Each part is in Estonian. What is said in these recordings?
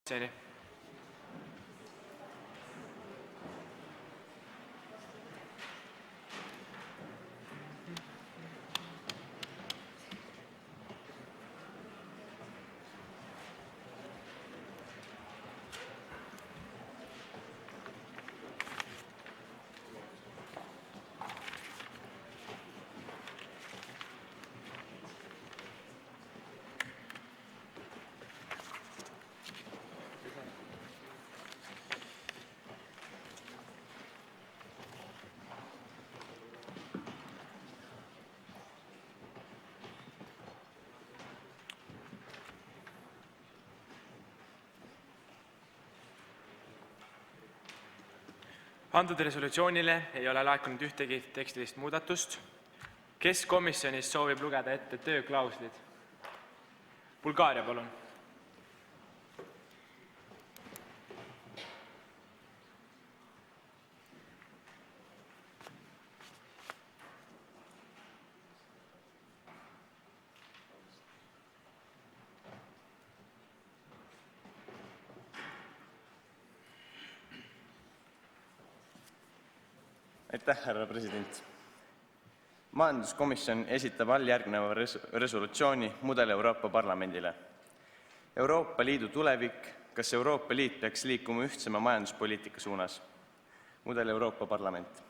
Seni. Antud resolutsioonile ei ole laekunud ühtegi tekstilist muudatust. Kes komisjonis soovib lugeda ette tööklauslid? Bulgaaria, palun. Aitäh, härra president. Majanduskomisjon esitab alljärgneva resolutsiooni mudel Euroopa Parlamendile. Euroopa Liidu tulevik, kas Euroopa Liit peaks liikuma ühtsema majanduspoliitika suunas? Mudel Euroopa Parlament.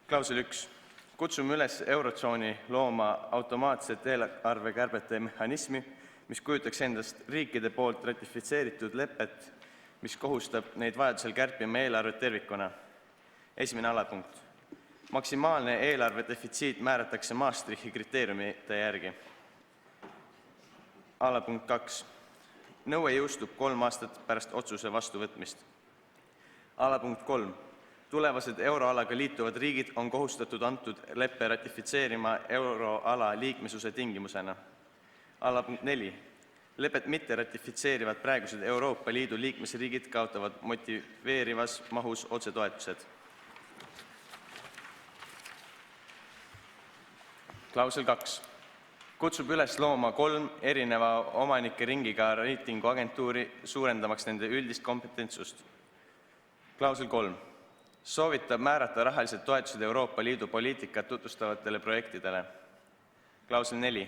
Klausel 1. Kutsume üles Eurotsooni looma automaatset eelarvekärbete mehhanismi, mis kujutaks endast riikide poolt ratifitseeritud lepet, mis kohustab neid vajadusel kärpima eelarvet tervikuna. Esimene alapunkt. Maksimaalne eelarve defitsiit määratakse Maastrichti kriteeriumite järgi. Alapunkt 2. Nõue jõustub 3 aastat pärast otsuse vastuvõtmist. Alapunkt 3. Tulevased euroalaga liituvad riigid on kohustatud antud leppe ratifitseerima euroala liikmesuse tingimusena. Alapunkt 4. Lepet mitte ratifitseerivad praegused Euroopa Liidu liikmesriigid kaotavad motiveerivas mahus otsetoetused. Klausel 2. Kutsub üles looma 3 erineva omanike ringiga reitinguagentuuri, suurendamaks nende üldist kompetentsust. Klausel 3. Soovitab määrata rahalised toetused Euroopa Liidu poliitikat tutvustavatele projektidele. Klausel 4.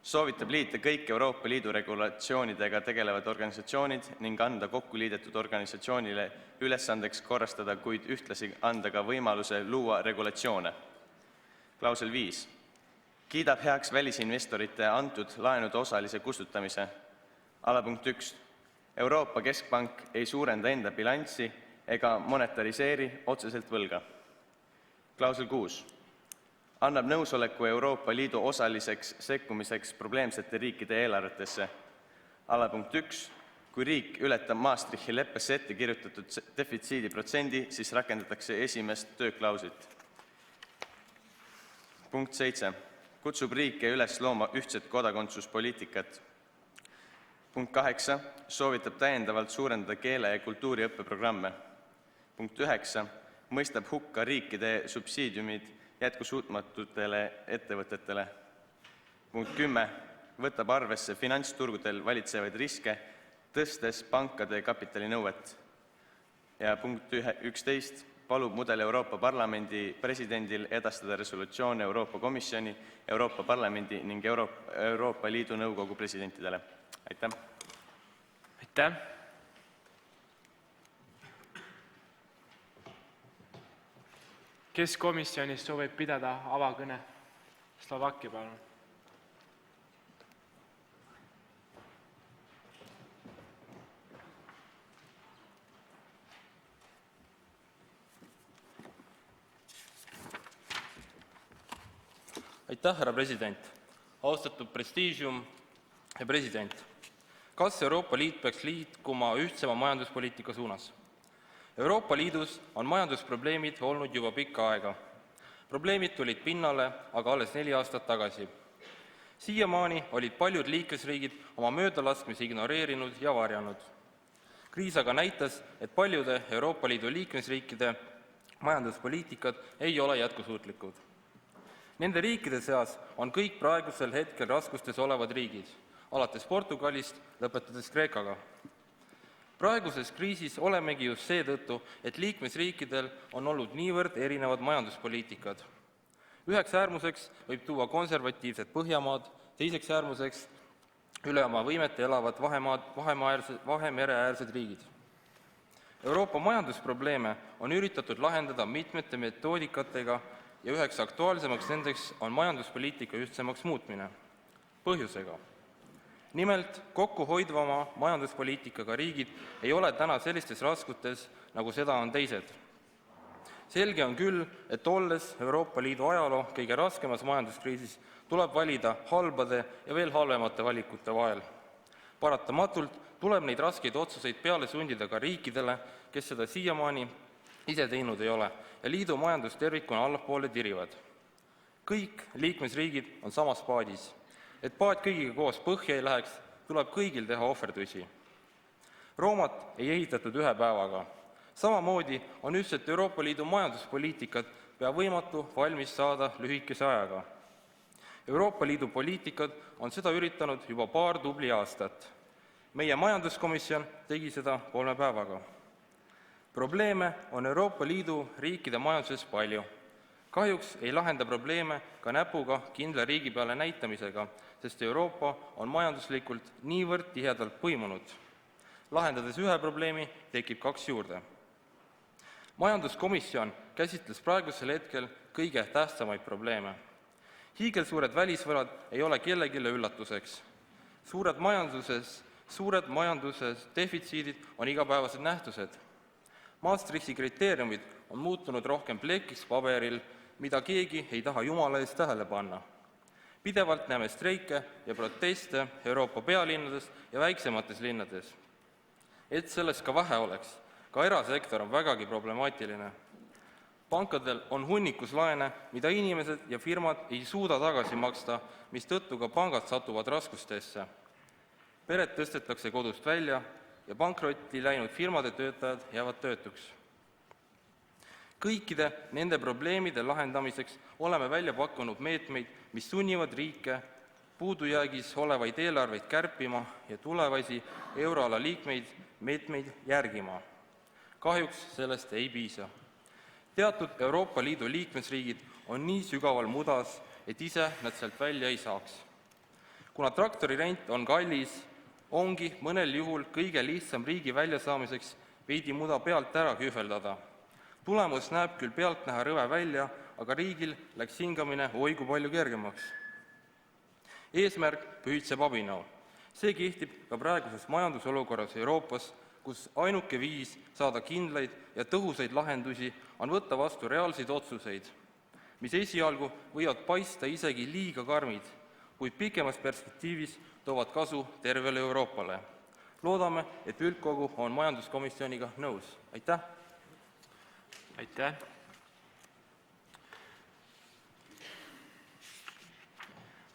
Soovitab liita kõik Euroopa Liidu regulatsioonidega tegelevad organisatsioonid ning anda kokku liidetud organisatsioonile ülesandeks korrastada, kuid ühtlasi anda ka võimaluse luua regulatsioone. Klausel 5. Kiidab heaks välisinvestorite antud laenude osalise kustutamise. Alapunkt 1. Euroopa Keskpank ei suurenda enda bilanssi ega monetariseeri otseselt võlga. Klausel 6. Annab nõusoleku Euroopa Liidu osaliseks sekkumiseks probleemsete riikide eelarvetesse. Alapunkt 1. Kui riik ületab Maastrichti leppesse ette kirjutatud defitsiidi protsendi, siis rakendatakse esimest tööklauslit. Punkt 7. Kutsub riike üles looma ühtset kodakondsuspoliitikat. Punkt 8. Soovitab täiendavalt suurendada keele- ja kultuuriõppeprogramme. Punkt 9. Mõistab hukka riikide subsiidiumid jätkusuutmatutele ettevõtetele. Punkt 10. Võtab arvesse finantsturgudel valitsevaid riske, tõstes pankade kapitalinõuet. Ja punkt 11. Palub mudel Euroopa Parlamendi presidendil edastada resolutsioone Euroopa Komisjoni, Euroopa Parlamendi ning Euroopa Liidu Nõukogu presidentidele. Aitäh! Aitäh! Kes komisjonis soovib pidada avakõne? Slovakkia, palun. Aitäh, härra president. Austatud prestiigium ja president. Kas Euroopa Liit peaks liikuma ühtsema majanduspoliitika suunas? Euroopa Liidus on majandusprobleemid olnud juba pikka aega. Probleemid tulid pinnale aga alles 4 aastat tagasi. Siiamaani olid paljud liikmesriigid oma möödalaskmisi ignoreerinud ja varjanud. Kriis aga näitas, et paljude Euroopa Liidu liikmesriikide majanduspoliitikad ei ole jätkusuutlikud. Nende riikide seas on kõik praegusel hetkel raskustes olevad riigid. alates Portugalist, lõpetades Kreekaga. Praeguses kriisis olemegi just seetõttu, et liikmesriikidel on olnud niivõrd erinevad majanduspoliitikad. Üheks äärmuseks võib tuua konservatiivsed Põhjamaad, teiseks äärmuseks üle oma võimete elavad Vahemereäärsed riigid. Euroopa majandusprobleeme on üritatud lahendada mitmete metoodikatega ja üheks aktuaalsemaks nendeks on majanduspoliitika ühtsemaks muutmine. Põhjusega. Nimelt, kokkuhoidvama majanduspoliitikaga riigid ei ole täna sellistes raskutes, nagu seda on teised. Selge on küll, et olles Euroopa Liidu ajaloo kõige raskemas majanduskriisis, tuleb valida halbade ja veel halvemate valikute vahel. Paratamatult tuleb neid raskeid otsuseid peale sundida ka riikidele, kes seda siiamaani ise teinud ei ole ja liidu majandus tervikuna allapoole tirivad. Kõik liikmesriigid on samas paadis. Et paat kõigiga koos põhja ei läheks, tuleb kõigil teha ohverdusi. Roomat ei ehitatud ühe päevaga. Samamoodi on ühtset Euroopa Liidu majanduspoliitikat pea võimatu valmis saada lühikese ajaga. Euroopa Liidu poliitikad on seda üritanud juba paar tubli aastat. Meie majanduskomisjon tegi seda 3 päevaga. Probleeme on Euroopa Liidu riikide majanduses palju. Kahjuks ei lahenda probleeme ka näpuga kindla riigi peale näitamisega, sest Euroopa on majanduslikult niivõrd tihedalt põimunud. Lahendades ühe probleemi, tekib 2 juurde. Majanduskomisjon käsitles praegusel hetkel kõige tähtsamaid probleeme. Hiigelsuured välisvõlad ei ole kellegile üllatuseks. Suured majanduses defitsiidid on igapäevased nähtused. Maastrichti kriteeriumid on muutunud rohkem plekiks paberil, mida keegi ei taha jumala eest tähele panna. Pidevalt näeme streike ja proteste Euroopa pealinnades ja väiksemates linnades. Et sellest ka vähe oleks, ka erasektor on vägagi problemaatiline. Pankadel on hunnikus laene, mida inimesed ja firmad ei suuda tagasi maksta, mistõttu ka pangad satuvad raskustesse. Pered tõstetakse kodust välja ja pankrotti läinud firmade töötajad jäävad töötuks. Kõikide nende probleemide lahendamiseks oleme välja pakkunud meetmeid, mis sunnivad riike puudujäägis olevaid eelarveid kärpima ja tulevasi euroala liikmeid meetmeid järgima. Kahjuks sellest ei piisa. Teatud Euroopa Liidu liikmesriigid on nii sügaval mudas, et ise nad sealt välja ei saaks. Kuna traktorirent on kallis, ongi mõnel juhul kõige lihtsam riigi väljasaamiseks veidi muda pealt ära kühveldada. Tulemus näeb küll pealtnäha rõve välja, aga riigil läks hingamine oigu palju kergemaks. Eesmärk pühitseb abinõu. See kehtib ka praeguses majandusolukorras Euroopas, kus ainuke viis saada kindlaid ja tõhusaid lahendusi on võtta vastu reaalseid otsuseid, mis esialgu võivad paista isegi liiga karmid, kuid pikemas perspektiivis toovad kasu tervele Euroopale. Loodame, et üldkogu on majanduskomisjoniga nõus. Aitäh! Aitäh!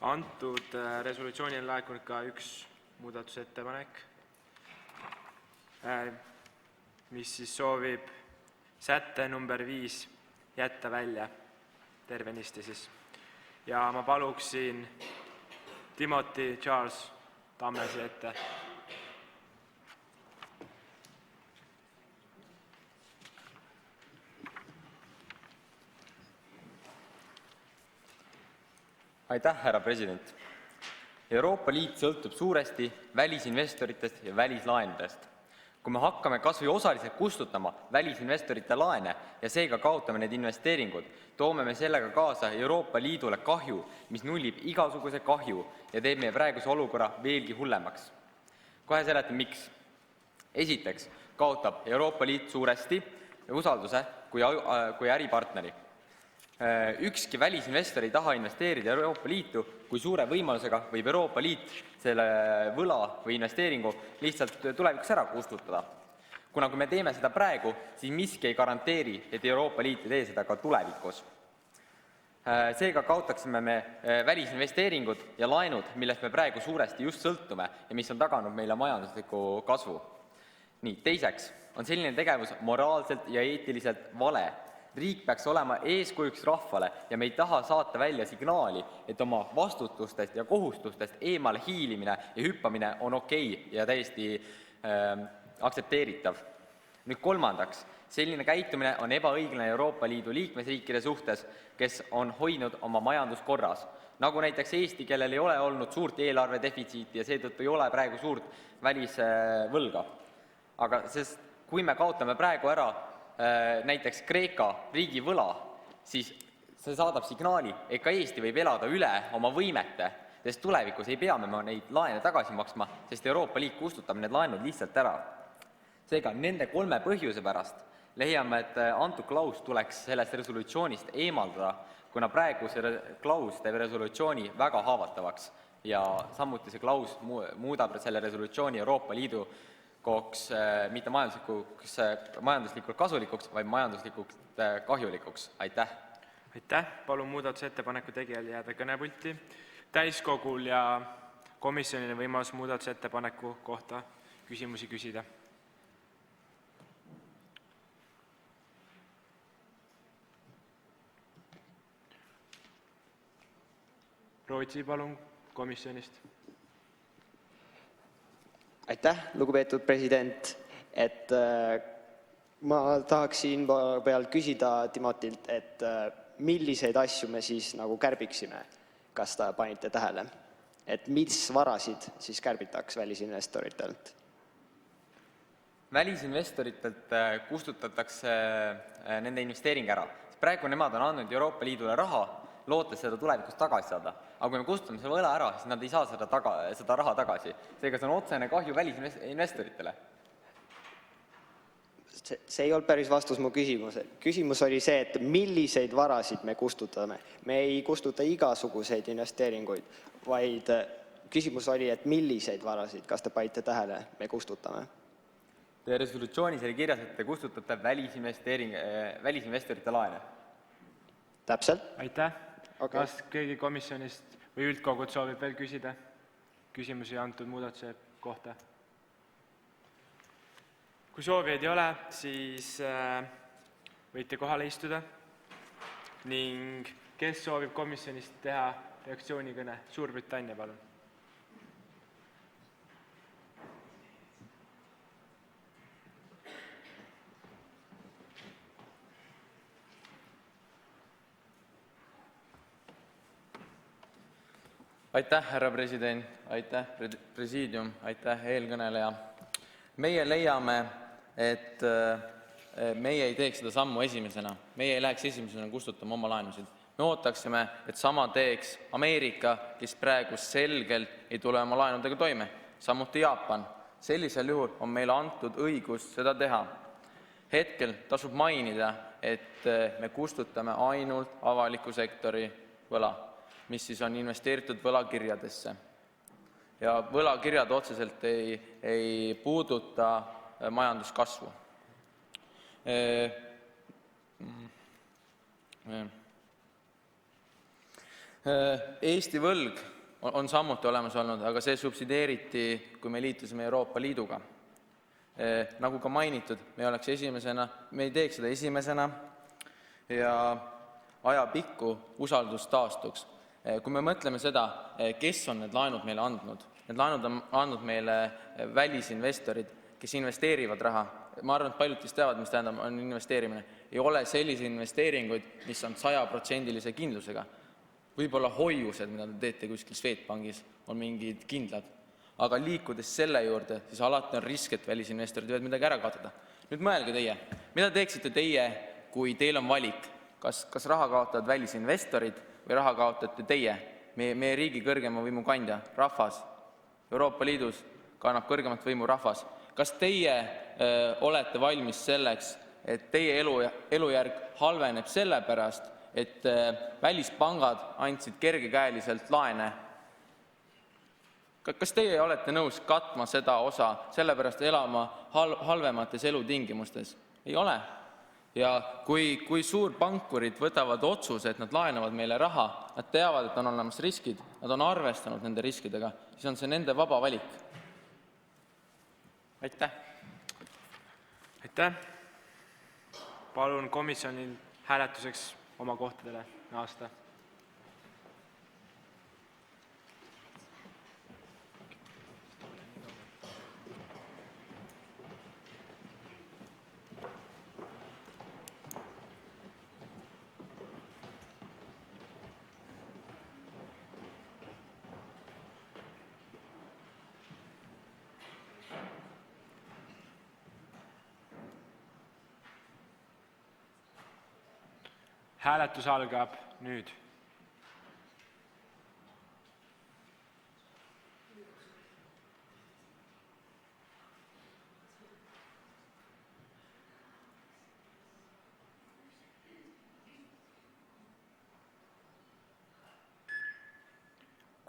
Antud resolutsiooni on laekunud ka üks muudatusettepanek, mis siis soovib sätte number 5 jätta välja tervenisti siis. Ja ma paluksin Timothy Charles Tammesi ette. Aitäh, härra president! Euroopa Liit sõltub suuresti välisinvestoritest ja välislaenudest. Kui me hakkame kas või osaliselt kustutama välisinvestorite laene ja seega kaotame need investeeringud, toome me sellega kaasa Euroopa Liidule kahju, mis nullib igasuguse kahju ja teeb meie praeguse olukorra veelgi hullemaks. Kohe seletan, miks. Esiteks kaotab Euroopa Liit suuresti usalduse kui äripartneri. Ükski välisinvestor ei taha investeerida Euroopa Liitu, kui suure võimalusega võib Euroopa Liit selle võla või investeeringu lihtsalt tulevikus ära kustutada. Kuna kui me teeme seda praegu, siis miski ei garanteeri, et Euroopa Liit ei tee seda ka tulevikus. Seega kaotaksime me välisinvesteeringud ja laenud, millest me praegu suuresti just sõltume ja mis on taganud meile majandusliku kasvu. Teiseks on selline tegevus moraalselt ja eetiliselt vale, Riik peaks olema eeskujuks rahvale ja me ei taha saata välja signaali, et oma vastutustest ja kohustustest eemale hiilimine ja hüppamine on okei ja täiesti aktsepteeritav. Nüüd kolmandaks, selline käitumine on ebaõiglane Euroopa Liidu liikmesriikide suhtes, kes on hoidnud oma majanduskorras. Nagu näiteks Eesti, kellel ei ole olnud suurt eelarve defitsiiti ja seetõttu ei ole praegu suurt välisvõlga. Aga sest kui me kaotame praegu ära näiteks Kreeka riigi võla, siis see saadab signaali, et ka Eesti võib elada üle oma võimete, sest tulevikus ei pea me neid laene tagasi maksma, sest Euroopa Liit kustutab need laenud lihtsalt ära. Seega nende 3 põhjuse pärast leiame, et antud klaus tuleks sellest resolutsioonist eemaldada, kuna praegu see klaus teeb resolutsiooni väga haavatavaks ja samuti see klaus muudab selle resolutsiooni Euroopa Liidu koos mitte majanduslikult kasulikuks, vaid majanduslikult kahjulikuks. Aitäh! Aitäh! Palun muudatusettepaneku tegijal jääda kõnepulti. Täiskogul ja komisjonil võimalus muudatusettepaneku kohta küsimusi küsida. Rootsi, palun, komisjonist. Aitäh, lugupeetud president, et ma tahaksin peal küsida Timotilt, et milliseid asju me siis nagu kärbiksime, kas ta panite tähele, et mis varasid siis kärbitaks välisinvestoritelt? Välisinvestoritelt kustutatakse nende investeering ära. Praegu nemad on andnud Euroopa Liidule raha, lootes seda tulevikus tagasi saada. Aga kui me kustutame selle võla ära, siis nad ei saa seda raha tagasi. Seega see on otsene kahju välisinvestoritele. See ei olnud päris vastus mu küsimusele. Küsimus oli see, et milliseid varasid me kustutame. Me ei kustuta igasuguseid investeeringuid, vaid küsimus oli, et milliseid varasid, kas te panite tähele, me kustutame. Teie resolutsioonis oli kirjas, et te kustutate välisinvestorite laene. Täpselt? Aitäh! Kas keegi komisjonist või üldkogud soovib veel küsida küsimusi antud muudatuse kohta? Kui soovijaid ei ole, siis võite kohale istuda ning kes soovib komisjonist teha reaktsioonikõne? Suurbritannia, palun. Aitäh, härra president, aitäh, presiidium, aitäh, eelkõneleja. Meie leiame, et meie ei teeks seda sammu esimesena. Meie ei läheks esimesena kustutama oma laenusid. Me ootaksime, et sama teeks Ameerika, kes praegu selgelt ei tule oma laenudega toime. Samuti Jaapan. Sellisel juhul on meile antud õigus seda teha. Hetkel tasub mainida, et me kustutame ainult avaliku sektori võla, mis siis on investeeritud võlakirjadesse. Ja võlakirjad otseselt ei puuduta majanduskasvu. Eesti võlg on samuti olemas olnud, aga see subsideeriti, kui me liitusime Euroopa Liiduga. Nagu ka mainitud, me ei teeks seda esimesena ja ajapikku usaldus taastuks. Kui me mõtleme seda, kes on need laenud meile andnud, need laenud on andnud meile välisinvestorid, kes investeerivad raha. Ma arvan, et paljud, kes teavad, mis tähendab on investeerimine. Ei ole sellise investeeringuid, mis on 100% kindlusega. Võib-olla hoiused, mida te teete kuskil Swedbankis, on mingid kindlad. Aga liikudes selle juurde, siis alati on risk, et välisinvestorid võivad midagi ära kaotada. Nüüd mõelge teie, mida teeksite teie, kui teil on valik? Kas raha kaotavad välisinvestorid või raha kaotate teie, meie riigi kõrgema võimu kandja, rahvas, Euroopa Liidus kannab kõrgemat võimu rahvas. Kas teie olete valmis selleks, et teie elujärg halveneb sellepärast, et välispangad andsid kergekäeliselt laene? Kas teie olete nõus katma seda osa, sellepärast elama halvemates elutingimustes? Ei ole. Ja kui suurpankurid võtavad otsuse, et nad laenavad meile raha, nad teavad, et on olemas riskid, nad on arvestanud nende riskidega, siis on see nende vaba valik. Aitäh! Aitäh! Palun komisjonil hääletuseks oma kohtadele naasta. Hääletus algab nüüd.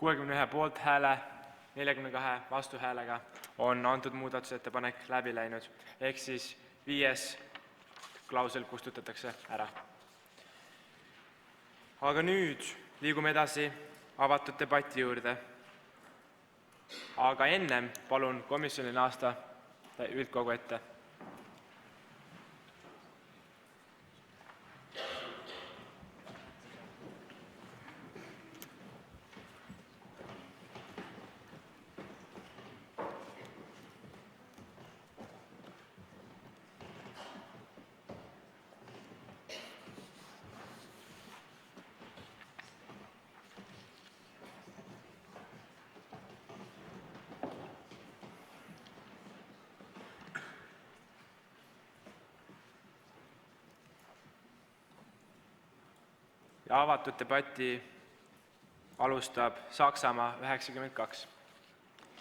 ...61 poolthääle, 42 vastuhäälega on antud muudatusettepanek läbi läinud, ehk siis 5. klausel kustutatakse ära. Aga nüüd liigume edasi avatud debati juurde. Aga ennem palun komisjoni naasta üldkogu ette. Ja avatud debati alustab Saksamaa 92.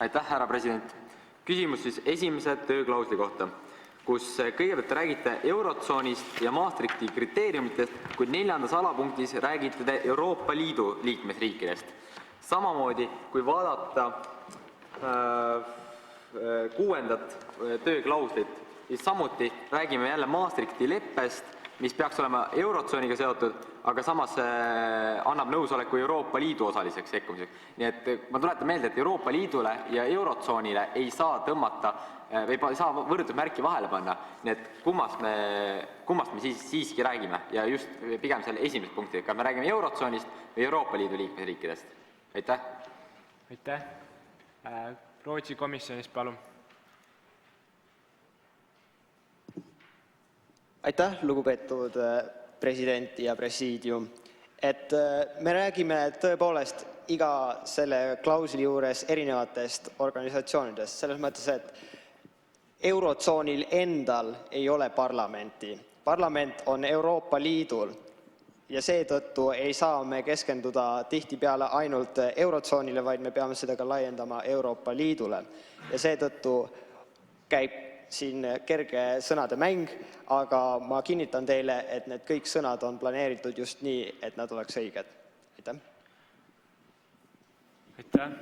Aitäh, härra president. Küsimus siis esimese tööklausli kohta, kus kõigepealt te räägite Eurotsoonist ja Maastrichti kriteeriumitest, kuid 4. alapunktis räägite te Euroopa Liidu liikmesriikidest. Samamoodi, kui vaadata 6. tööklauslit, siis samuti räägime jälle Maastrichti leppest, mis peaks olema Eurotsooniga seotud, aga samas annab nõusoleku Euroopa Liidu osaliseks sekkumiseks. Nii et ma tuletan meelde, et Euroopa Liidule ja Eurotsoonile ei saa tõmmata või ei saa võrdusmärki vahele panna. Nii et kummast me siiski räägime ja just pigem selle esimest punkti, kas me räägime Eurotsoonist või Euroopa Liidu liikmesriikidest. Aitäh! Aitäh! Rootsi komisjonist palun. Aitäh, lugupeetud president ja presiidium. Et me räägime tõepoolest iga selle klausli juures erinevatest organisatsioonidest. Selles mõttes, et Eurotsoonil endal ei ole parlamenti. Parlament on Euroopa Liidul ja seetõttu ei saa me keskenduda tihtipeale ainult Eurotsoonile, vaid me peame seda ka laiendama Euroopa Liidule. Ja seetõttu käib siin kerge sõnade mäng, aga ma kinnitan teile, et need kõik sõnad on planeeritud just nii, et nad oleks õiged. Aitäh! Aitäh!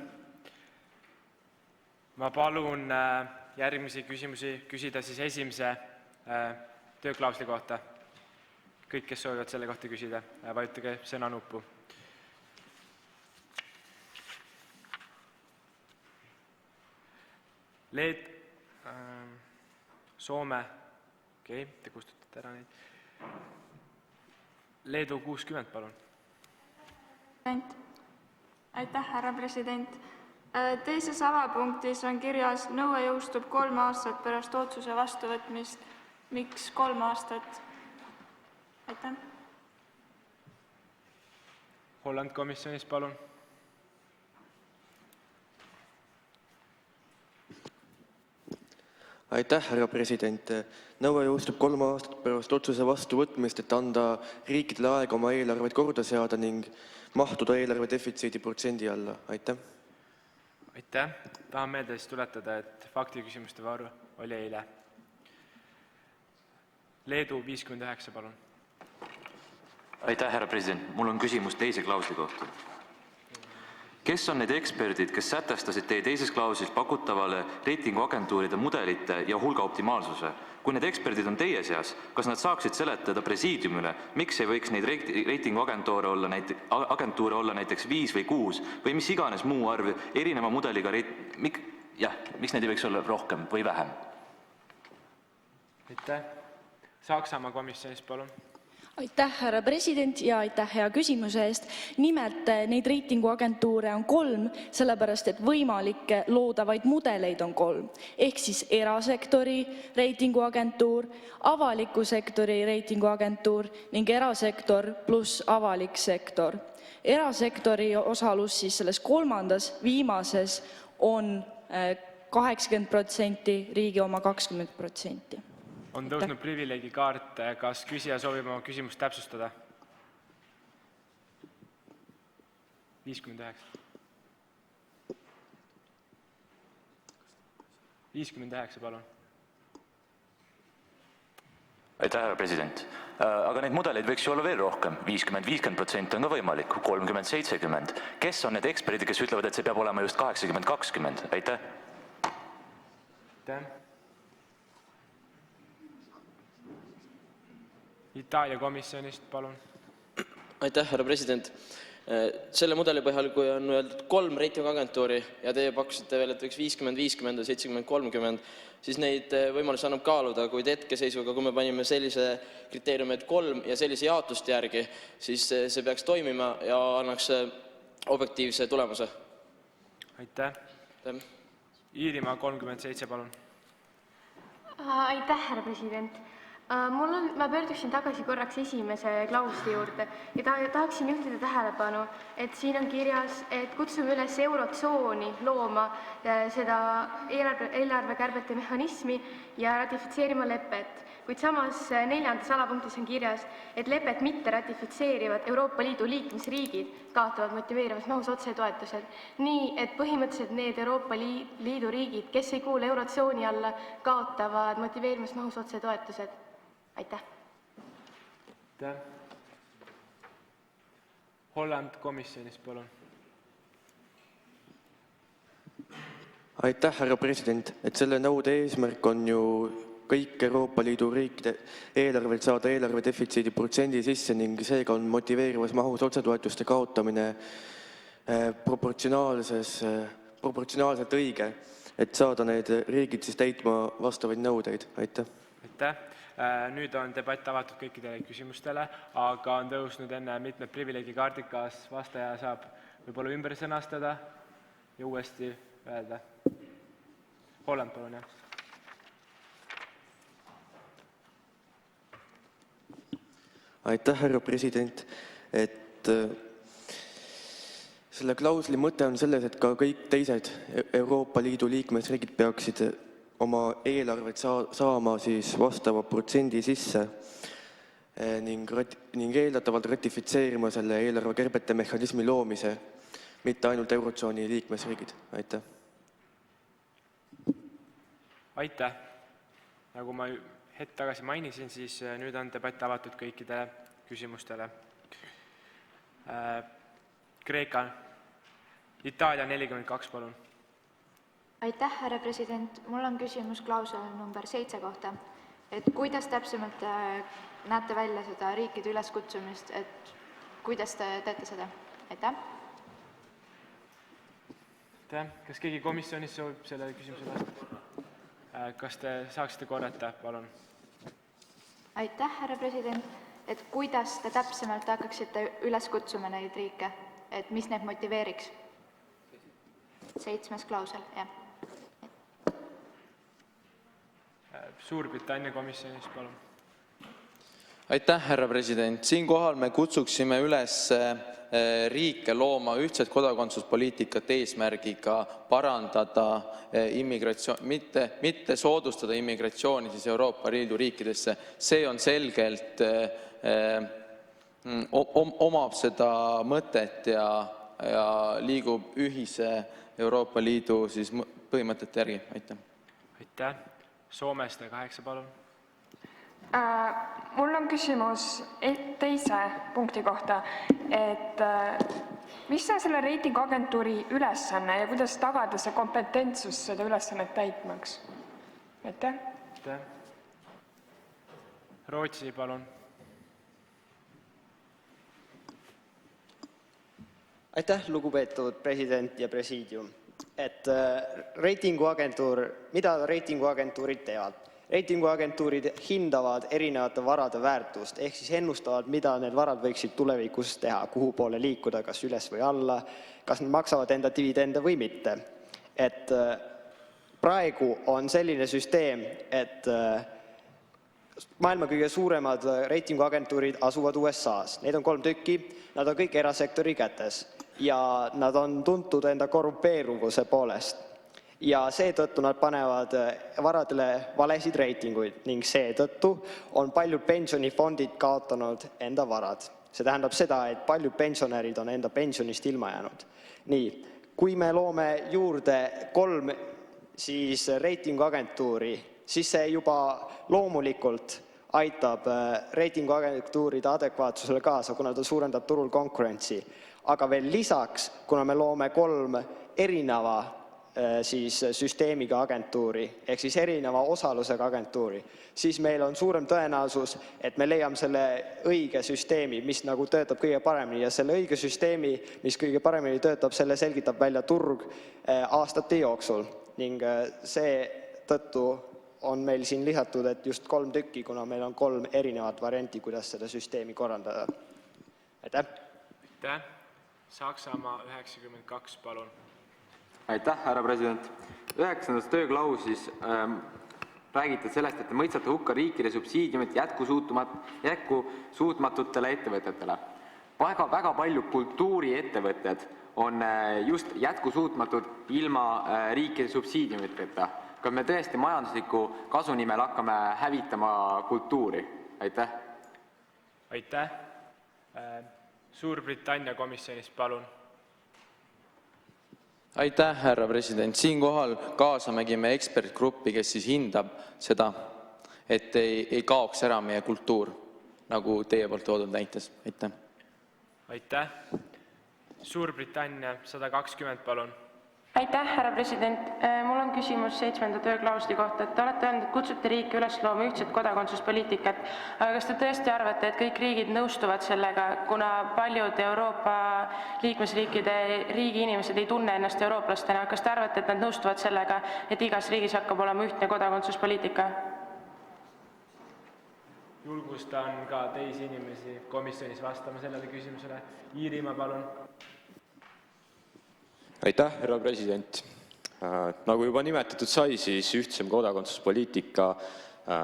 Ma palun järgmisi küsimusi küsida siis esimese tööklausli kohta. Kõik, kes soovivad selle kohta küsida, vajutage sõna nuppu. Soome, okei, te kustutate ära neid. Leedu 60, palun. Aitäh, härra president. Teises alapunktis on kirjas, nõue jõustub 3 aastat pärast otsuse vastuvõtmist. Miks 3 aastat? Aitäh. Holland komisjonis, palun. Aitäh, härra president. Nõue jõustub 3 aastat pärast otsuse vastuvõtmist, et anda riikidele aega oma eelarveid korda seada ning mahtuda eelarve defitsiidi protsendi alla. Aitäh. Aitäh. Tahan meelde siis tuletada, et faktiküsimuste vooru oli eile. Leedu 59, palun. Aitäh, härra president. Mul on küsimus teise klausli kohta. Kes on need eksperdid, kes sätestasid teie teises klauslis pakutavale reitinguagentuuride mudelite ja hulga optimaalsuse? Kui need eksperdid on teie seas, kas nad saaksid seletada presiidiumile, miks ei võiks neid reitinguagentuure olla näiteks 5 või 6 või mis iganes muu arv erineva mudeliga, miks neid ei võiks olla rohkem või vähem? Aitäh. Saksamaa komisjonis, palun. Aitäh, härra president, ja aitäh hea küsimuse eest. Nimelt, neid reitinguagentuure on 3, sellepärast et võimalikke loodavaid mudeleid on 3. Ehk siis erasektori reitinguagentuur, avaliku sektori reitinguagentuur ning erasektor pluss avalik sektor. Erasektori osalus siis selles 3. viimases on 80%, riigi oma 20%. On tõusnud privileegikaart, kas küsija soovib oma küsimust täpsustada? 59. 59, palun. Aitäh, härra president. Aga neid mudeleid võiks ju olla veel rohkem. 50-50% on ka võimalik, 30-70. Kes on need eksperdid, kes ütlevad, et see peab olema just 80-20? Aitäh. Aitäh. Itaalia komisjonist, palun. Aitäh, härra president. Selle mudeli põhjal, kui on öeldud 3 reitinguagentuuri ja teie pakkusite veel, et võiks 50-50 ja 70-30, siis neid võimalusi annab kaaluda, kuid hetkeseisuga, kui me panime sellise kriteeriumi, et 3 ja sellise jaotust järgi, siis see peaks toimima ja annaks objektiivse tulemuse. Aitäh. Iirimaa 37, palun. Aitäh, härra president. Ma pöörduksin tagasi korraks esimese klausli juurde ja tahaksin juhtida tähelepanu, et siin on kirjas, et kutsume üles eurotsooni looma seda eelarvekärbete mehhanismi ja ratifitseerima lepet. Kuid samas 4. alapunktis on kirjas, et lepet mitte ratifitseerivad Euroopa Liidu liikmesriigid kaotavad motiveerivas mahus otsetoetused. Nii, et põhimõtteliselt need Euroopa Liidu riigid, kes ei kuule eurotsooni alla, kaotavad motiveerivas mahus otsetoetused. Aitäh. Aitäh. Holland komisjonist, palun. Aitäh, härra president, et selle nõude eesmärk on ju kõik Euroopa Liidu riikide eelarvelt saada eelarve defitsiidi protsendi sisse ning seega on motiveerivas mahus otsetoetuste kaotamine proportsionaalselt õige, et saada need riigid siis täitma vastavaid nõudeid. Aitäh. Aitäh. Nüüd on debatt avatud kõikidele küsimustele, aga on tõusnud enne mitmed privileegikaardid, kas vastaja saab võib-olla ümber sõnastada ja uuesti öelda. Holland, palun, jah. Aitäh, härra president, et selle klausli mõte on selles, et ka kõik teised Euroopa Liidu liikmesriigid peaksid oma eelarvet saama siis vastava protsendi sisse ning eeldatavalt ratifitseerima selle eelarvekärbete mehhanismi loomise, mitte ainult eurotsooni liikmesriigid. Aitäh. Aitäh. Nagu ma hetk tagasi mainisin, siis nüüd on debatt avatud kõikidele küsimustele. Kreeka, Itaalia 42, palun. Aitäh, härra president. Mul on küsimus klausel number 7 kohta. Et kuidas täpsemalt näete välja seda riikide üleskutsumist, et kuidas te teete seda? Aitäh. Aitäh. Kas keegi komisjonis soovib selle küsimuse vastata? Kas te saaksite korrata, palun? Aitäh, härra president. Et kuidas te täpsemalt hakkaksite üles kutsuma neid riike, et mis need motiveeriks? 7. klausel, jah. Suurbritannia komisjonis, palun. Aitäh, härra president. Siinkohal me kutsuksime üles riike looma ühtset kodakondsuspoliitikat eesmärgiga parandada mitte soodustada immigratsiooni siis Euroopa Liidu riikidesse. See on selgelt, omab seda mõtet ja liigub ühise Euroopa Liidu siis põhimõtete järgi. Aitäh. Aitäh. Soomest 8, palun. Mul on küsimus teise punkti kohta, et mis on selle reitinguagentuuri ülesanne ja kuidas tagada see kompetentsus seda ülesannet täitmaks? Aitäh. Aitäh. Rootsi, palun. Aitäh, lugupeetud president ja presiidium. et mida reitinguagentuurid teevad? Reitinguagentuurid hindavad erinevate varade väärtust, ehk siis ennustavad, mida need varad võiksid tulevikus teha, kuhu poole liikuda, kas üles või alla, kas need maksavad enda dividende või mitte. Et praegu on selline süsteem, et maailma kõige suuremad reitinguagentuurid asuvad USA-s. Neid on 3 tükki, nad on kõik erasektori kätes ja nad on tuntud enda korrumpeeruvuse poolest. Ja seetõttu nad panevad varadele valesid reitinguid ning seetõttu on paljud pensionifondid kaotanud enda varad. See tähendab seda, et paljud pensionärid on enda pensionist ilma jäänud. Nii, kui me loome juurde 3 reitinguagentuuri, siis see juba loomulikult aitab reitinguagentuuride adekvaatsusele kaasa, kuna ta suurendab turul konkurentsi. Aga veel lisaks, kuna me loome 3 erineva süsteemiga agentuuri, ehk siis erineva osalusega agentuuri, siis meil on suurem tõenäosus, et me leiame selle õige süsteemi, mis nagu töötab kõige paremini ja selle õige süsteemi, mis kõige paremini töötab, selle selgitab välja turg aastate jooksul ning seetõttu on meil siin lisatud, et just 3 tükki, kuna meil on 3 erinevat varianti, kuidas seda süsteemi korraldada. Aitäh! Aitäh! Saksamaa 92, palun. Aitäh, härra president. 9. tööklauslis räägite sellest, et te mõistate hukka riikide subsiidiumit jätkusuutmatutele ettevõtetele. Väga palju kultuuriettevõtted on just jätkusuutmatud ilma riikide subsiidiumiteta. Kas me tõesti majandusliku kasu nimel hakkame hävitama kultuuri? Aitäh. Aitäh. Suurbritannia komisjonist, palun. Aitäh, härra president. Siinkohal kaasamegi me ekspertgruppi, kes siis hindab seda, et ei kaoks ära meie kultuur, nagu teie poolt toodud näites. Aitäh. Aitäh. Suurbritannia 120, palun. Aitäh, härra president. Mul on küsimus 7. tööklausli kohta. Te olete öelnud, et kutsute riiki üles looma ühtset kodakondsuspoliitikat. Aga kas te tõesti arvate, et kõik riigid nõustuvad sellega, kuna paljud Euroopa liikmesriikide riigi inimesed ei tunne ennast eurooplastena? Kas te arvate, et nad nõustuvad sellega, et igas riigis hakkab olema ühtne kodakondsuspoliitika? Julgustan ka teisi inimesi komisjonis vastama sellele küsimusele. Iirimaa, palun. Aitäh, härra president. Nagu juba nimetatud sai, siis ühtsem kodakondsuspoliitika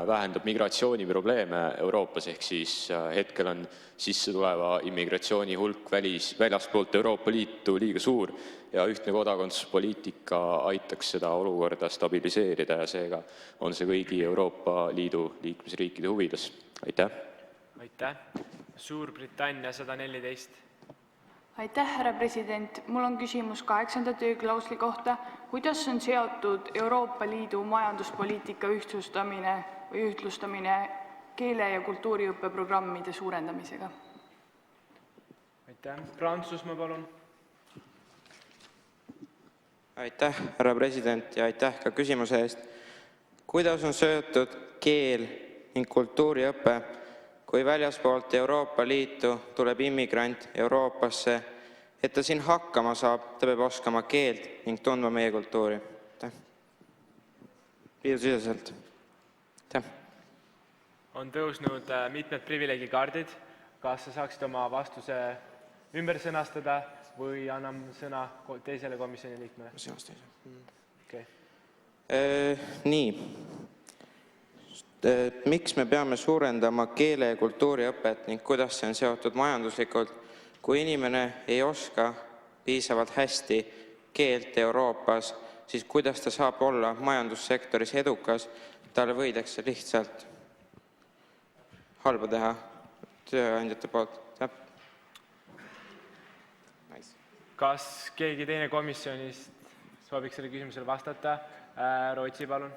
vähendab migratsiooniprobleeme Euroopas, ehk siis hetkel on sisse tuleva immigratsiooni hulk väljaspoolt Euroopa Liitu liiga suur ja ühtne kodakondsuspoliitika aitaks seda olukorda stabiliseerida ja seega on see kõigi Euroopa Liidu liikmesriikide huvides. Aitäh. Aitäh. Suurbritannia 114. Aitäh, härra president. Mul on küsimus 8. tööklausli kohta. Kuidas on seotud Euroopa Liidu majanduspoliitika ühtsustamine või ühtlustamine keele- ja kultuuriõppeprogrammide suurendamisega? Aitäh. Prantsusmaa, palun. Aitäh, härra president, ja aitäh ka küsimuse eest. Kuidas on seotud keel ning kultuuriõpe, kui väljaspoolt Euroopa Liitu tuleb immigrant Euroopasse, et ta siin hakkama saab, ta peab oskama keelt ning tundma meie kultuuri? Liidusiseselt. On tõusnud mitmed privileegikaardid. Kas sa saaksid oma vastuse ümber sõnastada või anname sõna teisele komisjoni liikmele? Okay. Nii. Miks me peame suurendama keele- ja kultuuriõpet ning kuidas see on seotud majanduslikult, kui inimene ei oska piisavalt hästi keelt Euroopas, siis kuidas ta saab olla majandussektoris edukas, talle võidakse lihtsalt halba teha tööandjate poolt. Kas keegi teine komisjonist sooviks selle küsimusele vastata? Rootsi, palun.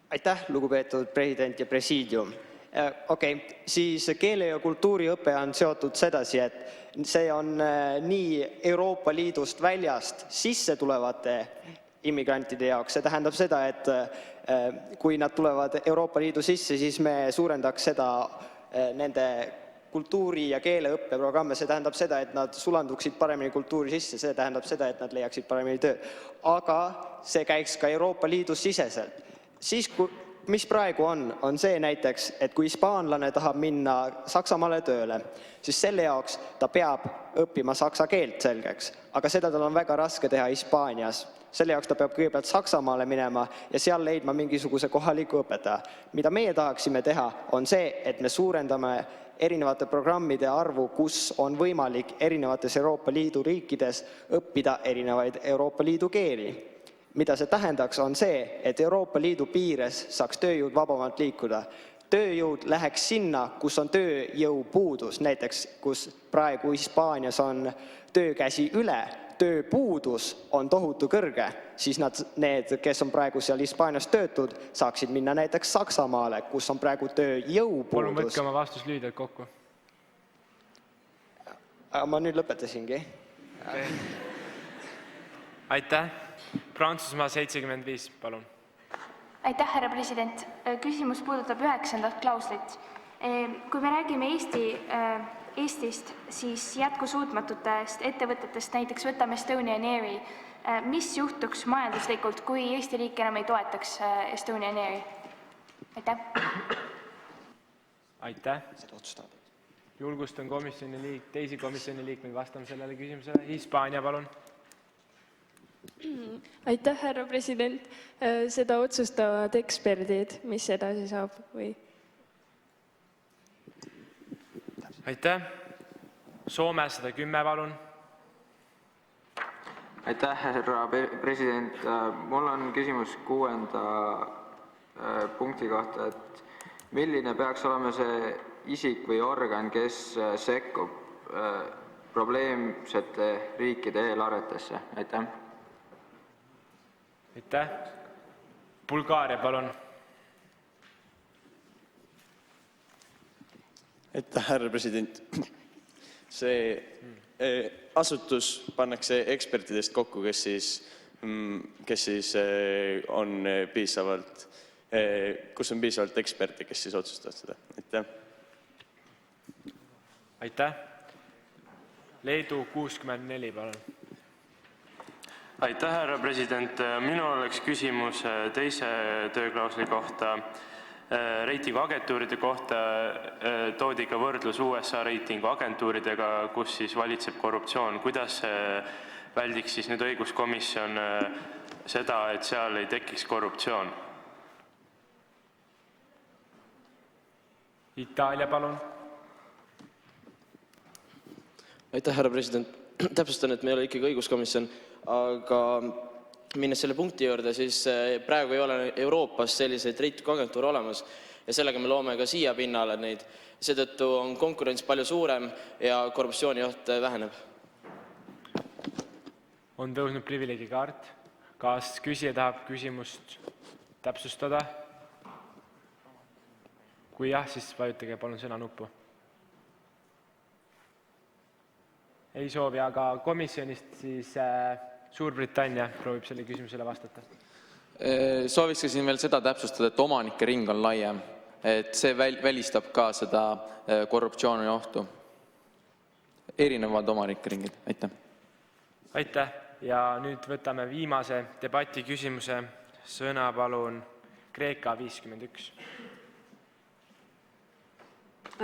Aitäh, lugupeetud president ja presiidium. Siis keele- ja kultuuriõpe on seotud sedasi, et see on nii Euroopa Liidust väljast sisse tulevate immigrantide jaoks. See tähendab seda, et kui nad tulevad Euroopa Liidu sisse, siis me suurendaks seda nende kultuuri- ja keeleõppeprogramme, see tähendab seda, et nad sulanduksid paremini kultuuri sisse, see tähendab seda, et nad leiaksid paremini töö. Aga see käiks ka Euroopa Liidu siseselt. Siis, mis praegu on see näiteks, et kui hispaanlane tahab minna Saksamaale tööle, siis selle jaoks ta peab õppima saksa keelt selgeks, aga seda tal on väga raske teha Hispaanias. Selle jaoks ta peab kõigepealt Saksamaale minema ja seal leidma mingisuguse kohaliku õpetaja. Mida meie tahaksime teha, on see, et me suurendame erinevate programmide arvu, kus on võimalik erinevates Euroopa Liidu riikides õppida erinevaid Euroopa Liidu keeli. Mida see tähendaks, on see, et Euroopa Liidu piires saaks tööjõud vabamalt liikuda. Tööjõud läheks sinna, kus on tööjõupuudus, näiteks kus praegu Hispaanias on töökäsi üle, tööpuudus on tohutu kõrge, siis need, kes on praegu seal Hispaanias töötud, saaksid minna näiteks Saksamaale, kus on praegu tööjõupuudus. Palun võtke oma vastus lühidalt kokku. Ma nüüd lõpetasingi. Okay. Aitäh. Prantsusmaa 75, palun. Aitäh, härra president. Küsimus puudutab 9. klauslit. Kui me räägime Eestist, siis jätkusuutmatutest ettevõtetest, näiteks võtame Estonian Airi. Mis juhtuks majanduslikult, kui Eesti riik enam ei toetaks Estonian Airi? Aitäh. Aitäh. Julgustan teisi komisjoni liikmeid vastama sellele küsimusele. Hispaania, palun. Aitäh, härra president. Seda otsustavad eksperdid, mis edasi saab või? Aitäh. Soome 110, palun. Aitäh, härra president. Mul on küsimus 6. punkti kohta, et milline peaks olema see isik või organ, kes sekkub probleemsete riikide eelarvetesse? Aitäh. Aitäh. Bulgaaria, palun. Aitäh, härra president. See asutus pannakse ekspertidest kokku, kes siis on piisavalt, kus on piisavalt eksperte, kes siis otsustavad seda. Aitäh. Aitäh. Leedu 64, palun. Aitäh, härra president. Minul oleks küsimus teise tööklausli kohta. Reitinguagentuuride kohta toodi ka võrdlus USA reitinguagentuuridega, kus siis valitseb korruptsioon. Kuidas väldiks siis nüüd õiguskomisjon seda, et seal ei tekiks korruptsioon? Itaalia, palun. Aitäh, härra president. Täpsustan, et me ei ole ikkagi õiguskomisjon, aga minnes selle punkti juurde, siis praegu ei ole Euroopas selliseid reitinguagentuure olemas ja sellega me loome ka siia pinnale neid. Seetõttu on konkurents palju suurem ja korruptsioonioht väheneb. On tõusnud privileegikaart. Kas küsija tahab küsimust täpsustada? Kui jah, siis vajutage palun sõna nuppu. Ei soovi, aga komisjonist siis Suurbritannia proovib selle küsimusele vastata. Sooviks siin veel seda täpsustada, et omanike ring on laiem, et see välistab ka seda korruptsiooni ohtu. Erinevad omanike ringid. Aitäh. Aitäh. Ja nüüd võtame viimase debati küsimuse. Sõna palun Kreeka 51.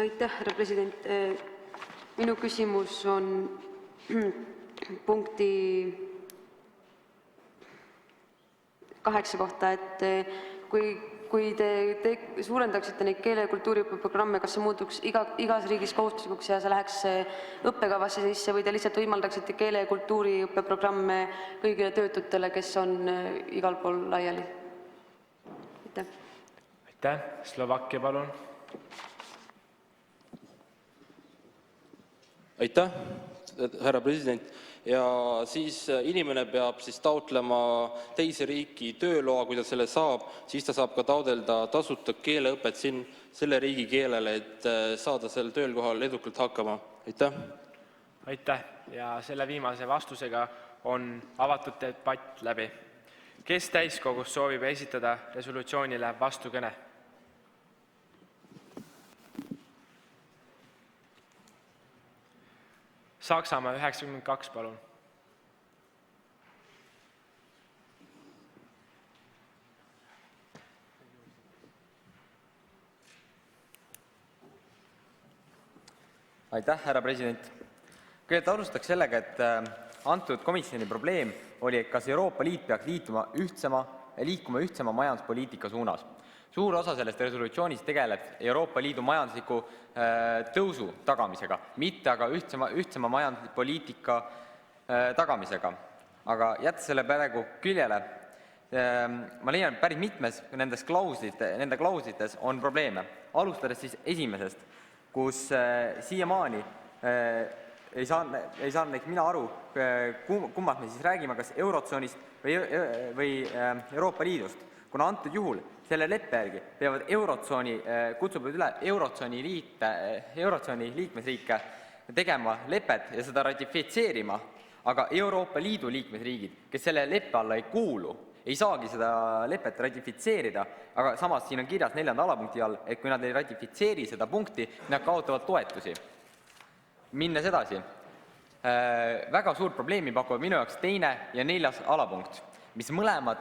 Aitäh, härra president. Minu küsimus on punkti 8 kohta, et kui te suurendaksite neid keele- ja kultuuriõppeprogramme, kas see muutuks igas riigis kohustuslikuks ja see läheks õppekavasse sisse või te lihtsalt võimaldaksite keele- ja kultuuriõppeprogramme kõigile töötutele, kes on igal pool laiali? Aitäh. Aitäh. Slovakkia, palun. Aitäh, härra president. Ja siis inimene peab siis taotlema teise riiki tööloa, kui ta selle saab, siis ta saab ka taodelda tasuta keeleõpet selle riigi keelele, et saada sel töökohal edukalt hakkama. Aitäh. Aitäh. Ja selle viimase vastusega on avatud debatt läbi. Kes täiskogus soovib esitada resolutsioonile vastukõne? Saksamaa 92, palun. Aitäh, härra president. Kõigepealt alustaks sellega, et antud komisjoni probleem oli, et kas Euroopa Liit peaks liikuma ühtsema majanduspoliitika suunas. Suur osa sellest resolutsioonist tegeleb Euroopa Liidu majandusliku tõusu tagamisega, mitte aga ühtsema majanduspoliitika tagamisega. Aga jättes selle praegu küljele, ma leian, päris mitmes nende klauslites on probleeme. Alustades siis esimesest, kus siiamaani ei saanud näiteks mina aru, kummast me siis räägime, kas Eurotsoonist või Euroopa Liidust, kuna antud juhul selle leppe järgi peavad kutsuvad üle Eurotsooni liikmesriike tegema lepet ja seda ratifitseerima, aga Euroopa Liidu liikmesriigid, kes selle leppe alla ei kuulu, ei saagi seda lepet ratifitseerida, aga samas siin on kirjas 4. alapunkti all, et kui nad ei ratifitseeri seda punkti, nad kaotavad toetusi. Minnes edasi, väga suurt probleemi pakuvad minu jaoks 2. ja 4. alapunkt, mis mõlemad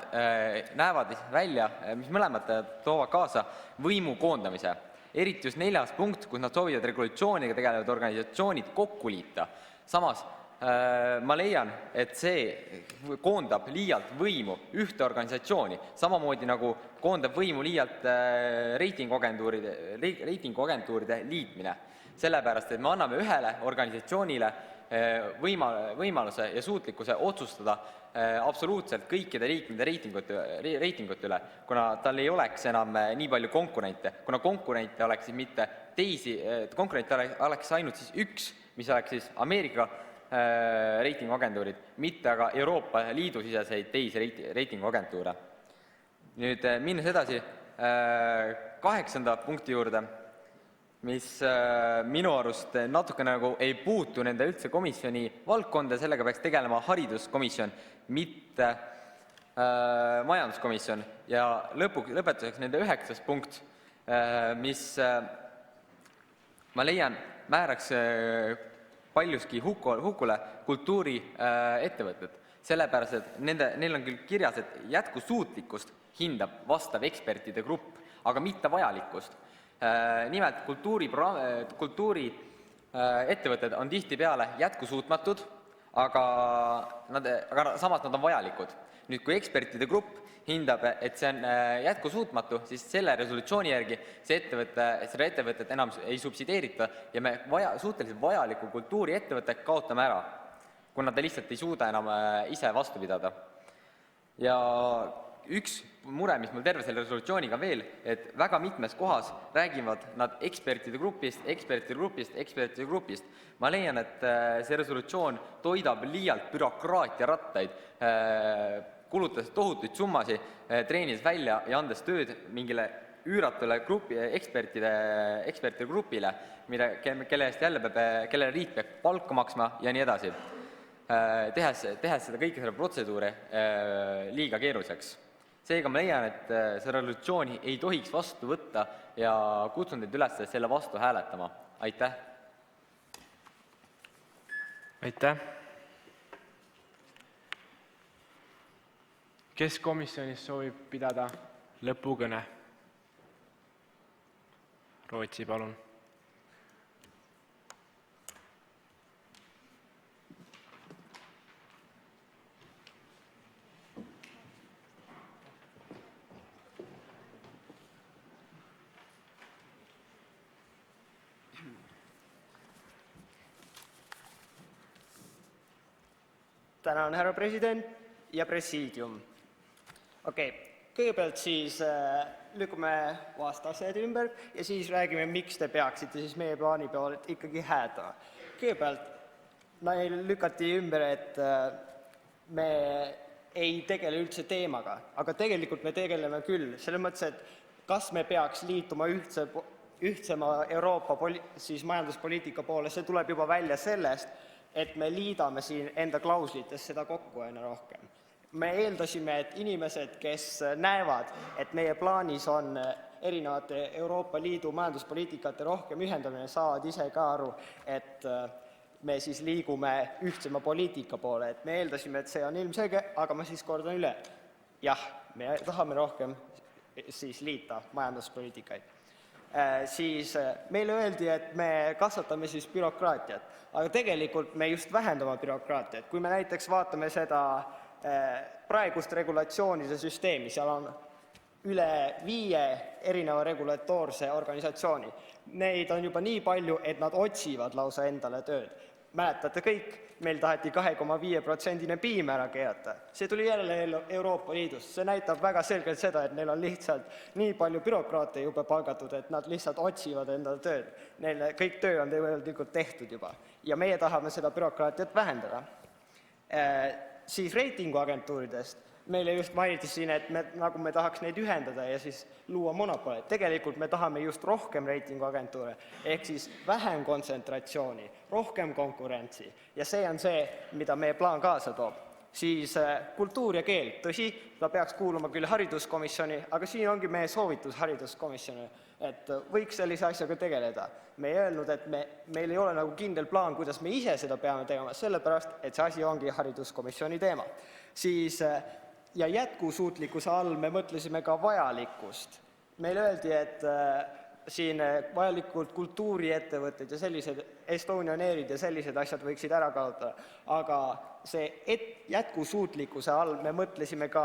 toovad kaasa võimu koondamise. Eriti just 4. punkt, kus nad soovivad regulatsiooniga tegelevad organisatsioonid kokku liita. Samas ma leian, et see koondab liialt võimu ühte organisatsiooni, samamoodi nagu koondab võimu liialt reitinguagentuuride liitmine. Sellepärast, et me anname ühele organisatsioonile võimaluse ja suutlikkuse otsustada absoluutselt kõikide liikmete reitingute üle, kuna tal ei oleks enam nii palju konkurente, kuna konkurente oleks ainult siis üks, mis oleks siis Ameerika reitinguagentuurid, mitte aga Euroopa Liidu siseseid teisi reitinguagentuure. Nüüd minnes edasi 8. punkti juurde, mis minu arust natuke nagu ei puutu nende üldse komisjoni valdkonda, sellega peaks tegelema hariduskomisjon, mitte majanduskomisjon. Ja lõpetuseks nende 9. punkt, mis ma leian määraks paljuski hukule kultuuriettevõtted, sellepärast, et neil on küll kirjas, et jätkusuutlikkust hindab vastav ekspertide grupp, aga mitte vajalikkust. Nimelt kultuuriettevõtted on tihtipeale jätkusuutmatud, aga samas nad on vajalikud. Nüüd, kui ekspertide grupp hindab, et see on jätkusuutmatu, siis selle resolutsiooni järgi seda ettevõtet enam ei subsideerita ja me suhteliselt vajaliku kultuuriettevõtte kaotame ära, kuna ta lihtsalt ei suuda enam ise vastu pidada. Ja üks mure, mis mul terve selle resolutsiooniga veel, et väga mitmes kohas räägivad nad ekspertide grupist. Ma leian, et see resolutsioon toidab liialt bürokraatia rattaid, kulutades tohutuid summasid, treenides välja ja andes tööd mingile üüratule ekspertide grupile, kellele riik peab palka maksma ja nii edasi, tehes seda kõike selle protseduuri liiga keeruliseks. Seega ma leian, et see resolutsiooni ei tohiks vastu võtta ja kutsun teid üles selle vastu hääletama. Aitäh! Aitäh! Kes komisjonis soovib pidada lõpukõne? Rootsi, palun. Tänan, härra president ja presiidium. Kõigepealt siis lükkame vastased ümber ja siis räägime, miks te peaksite siis meie plaani poolt ikkagi hääletama. Kõigepealt meil lükati ümber, et me ei tegele üldse teemaga, aga tegelikult me tegeleme küll. Selles mõttes, et kas me peaks liituma ühtsema Euroopa majanduspoliitika poole, see tuleb juba välja sellest, et me liidame siin enda klauslites seda kokku aina rohkem. Me eeldasime, et inimesed, kes näevad, et meie plaanis on erinevate Euroopa Liidu majanduspoliitikate rohkem ühendamine, saavad ise ka aru, et me siis liigume ühtsema poliitika poole, et me eeldasime, et see on ilmselge, aga ma siis kordan üle. Jah, me tahame rohkem siis liita majanduspoliitikaid. Siis meile öeldi, et me kasvatame siis bürokraatiat, aga tegelikult me just vähendame bürokraatiat. Kui me näiteks vaatame seda praegust regulatsioonide süsteemi, seal on üle 5 erineva regulatoorse organisatsiooni. Neid on juba nii palju, et nad otsivad lausa endale tööd. Mäletate kõik, meil taheti 2,5% piim ära keerata. See tuli jälle Euroopa Liidust. See näitab väga selgelt seda, et neil on lihtsalt nii palju bürokraate juba palgatud, et nad lihtsalt otsivad endale tööd. Neile kõik töö on tegelikult tehtud juba. Ja meie tahame seda bürokraatiat vähendada. Siis reitinguagentuuridest. Meile just mainiti siin, et me tahaks neid ühendada ja siis luua monopole. Tegelikult me tahame just rohkem reitinguagentuure, ehk siis vähem kontsentratsiooni, rohkem konkurentsi. Ja see on see, mida meie plaan kaasa toob. Siis kultuur ja keel, tõsi, ta peaks kuuluma küll hariduskomisjoni, aga siin ongi meie soovitus hariduskomisjoni, et võiks sellise asjaga tegeleda. Me ei öelnud, et meil ei ole nagu kindel plaan, kuidas me ise seda peame tegema, sellepärast, et see asi ongi hariduskomisjoni teema. Siis ja jätkusuutlikkuse all me mõtlesime ka vajalikkust. Meile öeldi, et siin vajalikud kultuuriettevõtted ja sellised Estonian Airid ja sellised asjad võiksid ära kaotada, aga see jätkusuutlikkuse all me mõtlesime ka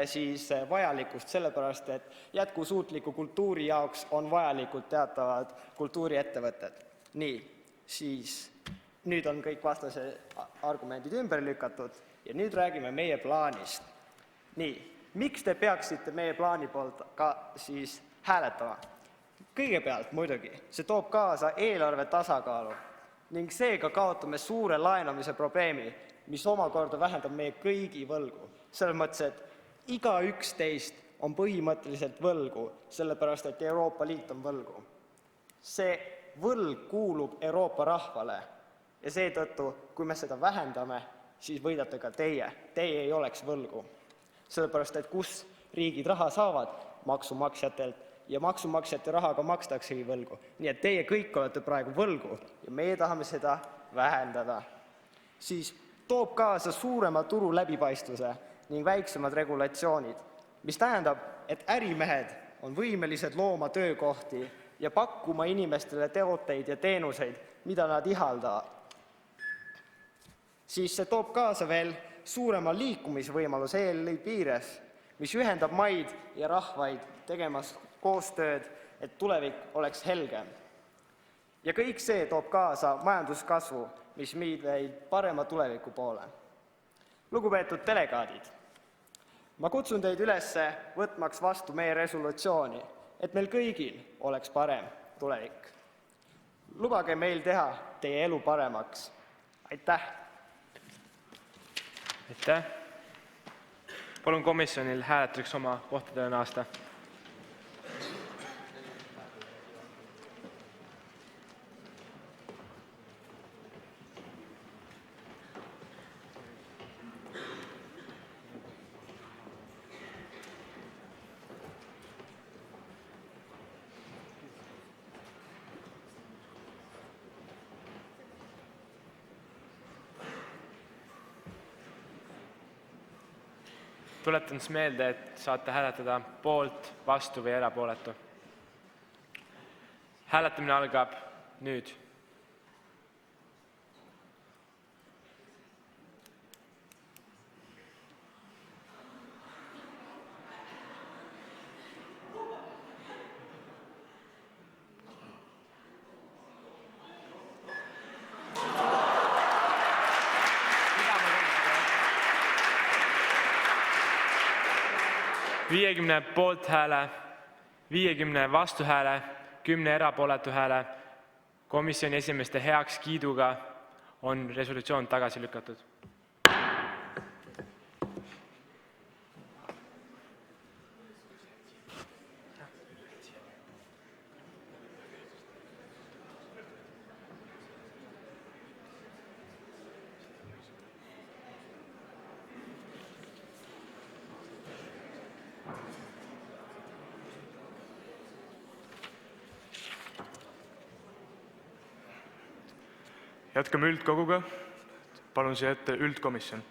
siis vajalikkust, sellepärast, et jätkusuutliku kultuuri jaoks on vajalikud teatavad kultuuriettevõtted. Nii, siis nüüd on kõik vastase argumendid ümber lükatud ja nüüd räägime meie plaanist. Nii, miks te peaksite meie plaani poolt ka siis hääletama? Kõigepealt muidugi, see toob kaasa eelarve tasakaalu ning seega kaotame suure laenamise probleemi, mis omakorda vähendab meie kõigi võlgu. Selles mõttes, et iga üks teist on põhimõtteliselt võlgu, sellepärast et Euroopa Liit on võlgu. See võlg kuulub Euroopa rahvale ja seetõttu, kui me seda vähendame, siis võidate ka teie. Teie ei oleks võlgu. Sellepärast, et kus riigid raha saavad maksumaksjatelt ja maksumaksjate rahaga makstaksegi võlgu. Nii et teie kõik olete praegu võlgu ja meie tahame seda vähendada. Siis toob kaasa suurema turu läbipaistvuse ning väiksemad regulatsioonid, mis tähendab, et ärimehed on võimelised looma töökohti ja pakkuma inimestele tooteid ja teenuseid, mida nad ihaldavad. Siis see toob kaasa veel suurema liikumisvõimaluse EL-i piires, mis ühendab maid ja rahvaid tegemas koostööd, et tulevik oleks helgem. Ja kõik see toob kaasa majanduskasvu, mis viib meid parema tuleviku poole. Lugupeetud delegaadid, ma kutsun teid üles võtmaks vastu meie resolutsiooni, et meil kõigil oleks parem tulevik. Lubage meil teha teie elu paremaks. Aitäh! Aitäh! Palun komisjonil hääletuseks oma kohtadele naasta. Tuletan siis meelde, et saate hääletada poolt, vastu või erapooletu. Hääletamine algab nüüd. Viiekümne poolthääle, 50 vastuhääle, 10 erapooletu hääle komisjoni esimeeste heakskiiduga on resolutsioon tagasi lükatud. Jätkame üldkoguga. Palun siia ette üldkomisjon.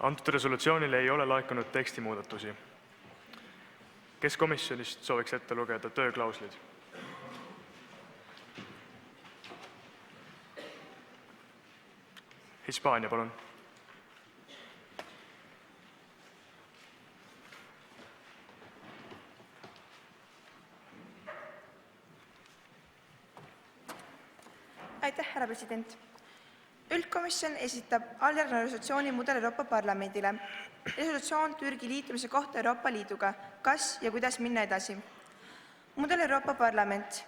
Antud resolutsioonile ei ole laekunud tekstimuudatusi. Kes komisjonist sooviks ette lugeda tööklauslid? Hispaania, palun. Aitäh, härra president. Üldkomisjon esitab alljärgne resolutsiooni mudel Euroopa Parlamendile. Resolutsioon Türgi liitumise kohta Euroopa Liiduga. Kas ja kuidas minna edasi? Mudel Euroopa Parlament.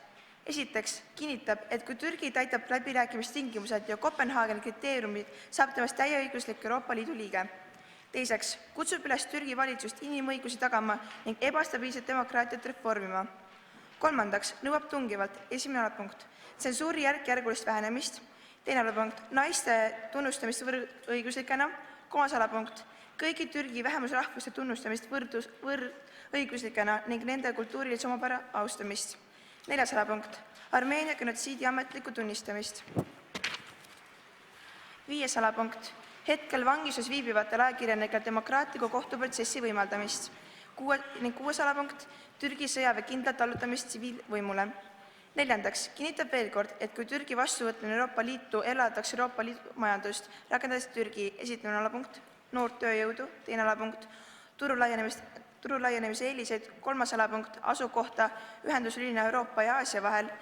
Esiteks kinnitab, et kui Türgi täidab läbirääkimistingimused ja Kopenhaageni kriteeriumid, saab temast täieõiguslik Euroopa Liidu liige. Teiseks kutsub üles Türgi valitsust inimõigusi tagama ning ebastabiilset demokraatiat reformima. Kolmandaks nõuab tungivalt, esimene alapunkt, tsensuuri järk-järgulist vähenemist. Teine alapunkt, naiste tunnustamist võrdõiguslikena. Kolmas alapunkt, kõigi Türgi vähemusrahvuste tunnustamist võrdõiguslikena ning nende kultuurilise omapära austamist. Neljas alapunkt, Armeenia genotsiidi ametlikku tunnistamist. Viies alapunkt, hetkel vangisus viibivatel ajakirjanikele demokraatliku kohtuprotsessi võimaldamist. Kuues alapunkt, Türgi sõjaväe kindlat allutamist tsiviilvõimule. Neljandaks kinnitab veel kord, et kui Türgi vastuvõtmine Euroopa Liitu elavdatakse Euroopa Liidu majandust, rakendades Türgi esimene alapunkt, noort tööjõudu, teine alapunkt, turu laienemise eeliseid, kolmas alapunkt, asukohta ühenduslülina Euroopa ja Aasia vahel,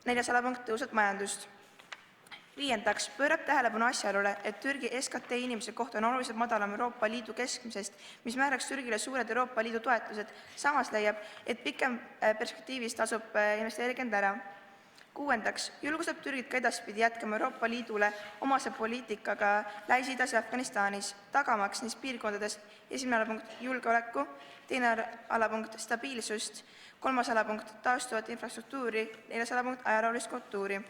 neljas alapunkt, tõusvat majandust. Viiendaks pöörab tähelepanu asjaolule, et Türgi SKT inimese kohta on oluliselt madalam Euroopa Liidu keskmisest, mis määraks Türgile suured Euroopa Liidu toetused. Samas leiab, et pikem perspektiivis tasub investeerigend ära. Kuuendaks julgustab Türgit ka edaspidi jätkama Euroopa Liidule omase poliitikaga Lähis-Idas ja Afganistanis, tagamaks neis piirkondades esimene alapunkt julgeoleku, teine alapunkt stabiilsust, kolmas alapunkt taastuvat infrastruktuuri, neljas alapunkt ajaloolist kultuuri.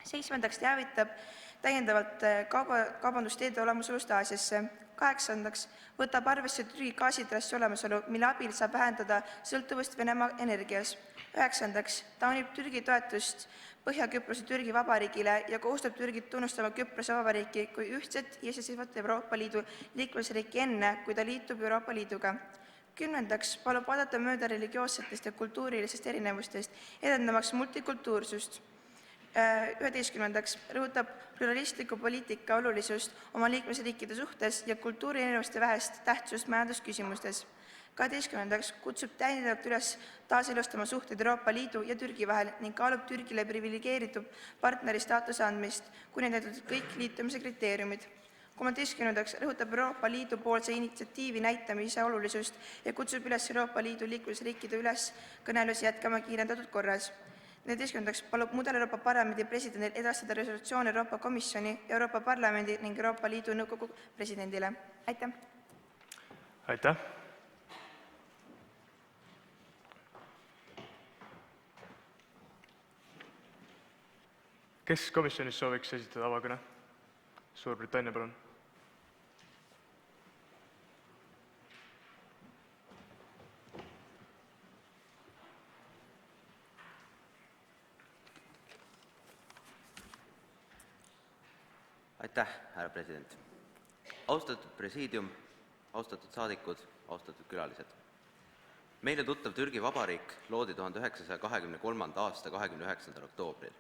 Seitsmendaks teavitab täiendavalt kaubandusteede olemasolust Aasiasse. Kaheksandaks võtab arvesse Türgi gaasitrassi olemasolu, mille abil saab vähendada sõltuvust Venemaa energias. Üheksandaks taunib Türgi toetust Põhja-Küprose Türgi Vabariigile ja kohustab Türgit tunnustama Küprose Vabariiki kui ühtset iseseisvat Euroopa Liidu liikmesriiki enne, kui ta liitub Euroopa Liiduga. Kümnendaks palub vaadata mööda religioossetest ja kultuurilisest erinevustest, edendamaks multikultuursust. 11. rõhutab pluralistliku poliitika olulisust oma liikmesriikide suhtes ja kultuurierinevuste vähest tähtsust majandusküsimustes. 12. kutsub täiendavalt üles taaselustama suhted Euroopa Liidu ja Türgi vahel ning kaalub Türgile privilegeeritud partneri staatuse andmist, kuni täidetud kõik liitumise kriteeriumid. 13. rõhutab Euroopa Liidu poolse initsiatiivi näitamise olulisust ja kutsub üles Euroopa Liidu liikmesriikide üles kõnelusi jätkama kiirendatud korras. 14. palub mudel Euroopa Parlamendi presidendil edastada resolutsioon Euroopa Komisjoni, Euroopa Parlamendi ning Euroopa Liidu Nõukogu presidendile. Aitäh! Aitäh! Kes komisjonis sooviks esitada avakõne? Suurbritannia, palun. Aitäh, härra president. Austatud presiidium, austatud saadikud, austatud külalised. Meile tuttav Türgi Vabariik loodi 1923. aasta 29. oktoobril.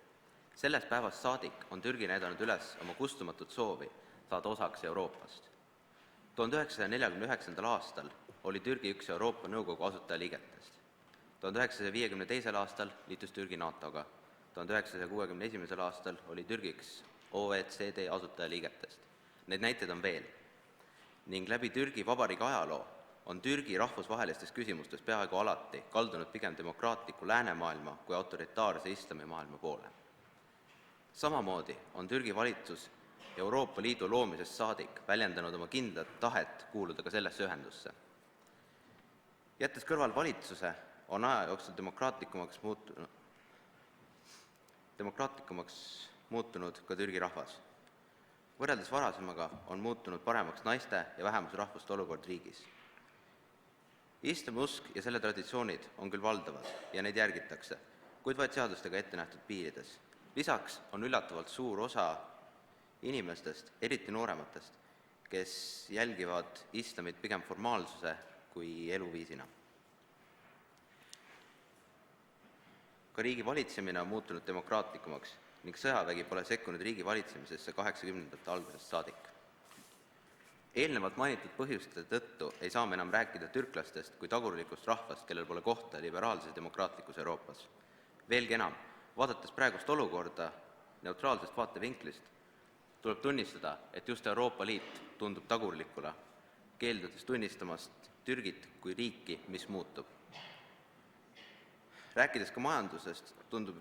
Sellest päevast saadik on Türgi näidanud üles oma kustumatut soovi saada osaks Euroopast. 1949. aastal oli Türgi üks Euroopa Nõukogu asutajaliigetest. 1952. aastal liitus Türgi NATOga. 1961. aastal oli Türgiks OECD asutajaliigetest. Neid näiteid on veel. Ning läbi Türgi Vabariigi ajaloo on Türgi rahvusvahelistes küsimustes peaaegu alati kaldunud pigem demokraatliku läänemaailma kui autoritaarse islamimaailma poole. Samamoodi on Türgi valitsus Euroopa Liidu loomisest saadik väljendanud oma kindlat tahet kuuluda ka sellesse ühendusse. Jättes kõrval valitsuse, on aja jooksul demokraatlikumaks muutunud ka Türgi rahvas. Võrreldes varasemaga on muutunud paremaks naiste ja vähemusrahvuste olukord riigis. Islami usk ja selle traditsioonid on küll valdavad ja neid järgitakse, kuid vaid seadustega ette nähtud piirides. Lisaks on üllatavalt suur osa inimestest, eriti noorematest, kes jälgivad islamit pigem formaalsuse kui eluviisina. Ka riigi valitsemine on muutunud demokraatlikumaks ning sõjavägi pole sekkunud riigi valitsemisesse 80ndate algusest saadik. Eelnevalt mainitud põhjuste tõttu ei saa me enam rääkida türklastest kui tagurlikust rahvast, kellel pole kohta liberaalses demokraatlikus Euroopas. Veelgi enam, vaadates praegust olukorda neutraalsest vaatevinklist, tuleb tunnistada, et just Euroopa Liit tundub tagurlikuna, keeldudes tunnistamast Türgit kui riiki, mis muutub. Rääkides ka majandusest, tundub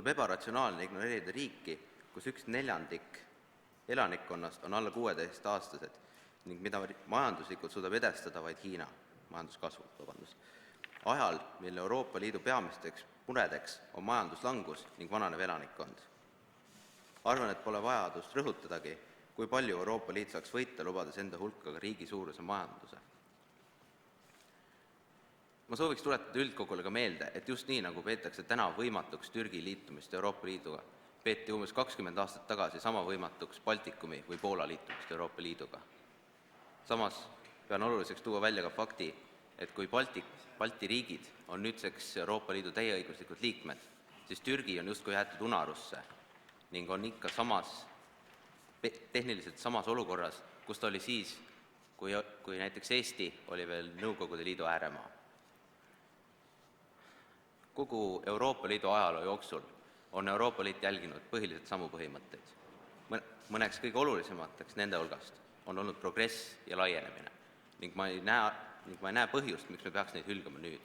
ebaratsionaalne ignoreerida riiki, kus 1/4 elanikkonnast on alla 16-aastased ning mida majanduslikult suudab edestada vaid Hiina majanduskasvu. Ajal, mil Euroopa Liidu peamisteks muredeks on majanduslangus ning vananev elanikkond. Arvan, et pole vajadust rõhutadagi, kui palju Euroopa Liit saaks võita, lubades enda hulka ka riigi suuruse majanduse. Ma sooviks tuletada üldkogule ka meelde, et just nii, nagu peetakse täna võimatuks Türgi liitumist Euroopa Liiduga, peeti umbes 20 aastat tagasi sama võimatuks Baltikumi või Poola liitumist Euroopa Liiduga. Samas pean oluliseks tuua välja ka fakti, et kui Balti riigid on nüüdseks Euroopa Liidu täieõiguslikud liikmed, siis Türgi on justkui jäetud unarusse ning on ikka tehniliselt samas olukorras, kus ta oli siis, kui näiteks Eesti oli veel Nõukogude Liidu ääremaa. Kogu Euroopa Liidu ajaloo jooksul on Euroopa Liit jälginud põhiliselt samu põhimõtteid. Mõneks kõige olulisemateks nende hulgast on olnud progress ja laienemine ning ma ei näe põhjust, miks me peaks neid hülgama nüüd.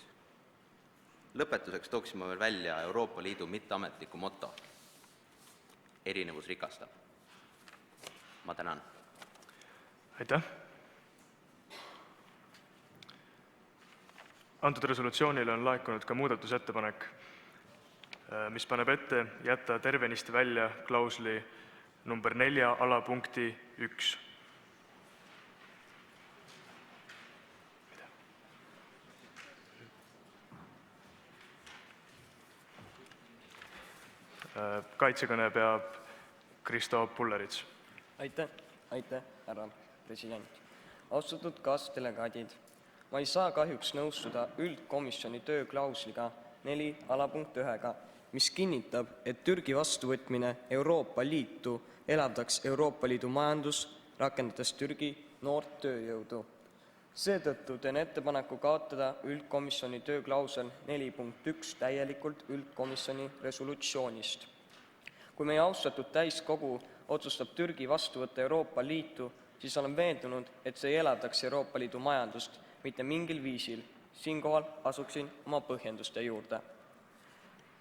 Lõpetuseks tooksime veel välja Euroopa Liidu mitteametliku moto. Erinevus rikastab. Ma tänan. Aitäh. Antud resolutsioonile on laekunud ka muudatusettepanek, mis paneb ette jätta tervenisti välja klausli number 4 alapunkti 1. Kaitsekõne peab Kristo Pullerits. Aitäh, härra president. Austatud kaasdelegaadid, ma ei saa kahjuks nõustuda üldkomisjoni tööklausliga 4 alapunkt 1, mis kinnitab, et Türgi vastuvõtmine Euroopa Liitu elavdaks Euroopa Liidu majandus, rakendades Türgi noort tööjõudu. Seetõttu teen ettepaneku kaotada üldkomisjoni tööklausel 4.1 täielikult üldkomisjoni resolutsioonist. Kui meie austatud täiskogu otsustab Türgi vastu võtta Euroopa Liitu, siis olen veendunud, et see elavdaks Euroopa Liidu majandust, mitte mingil viisil. Siinkohal asuksin oma põhjenduste juurde.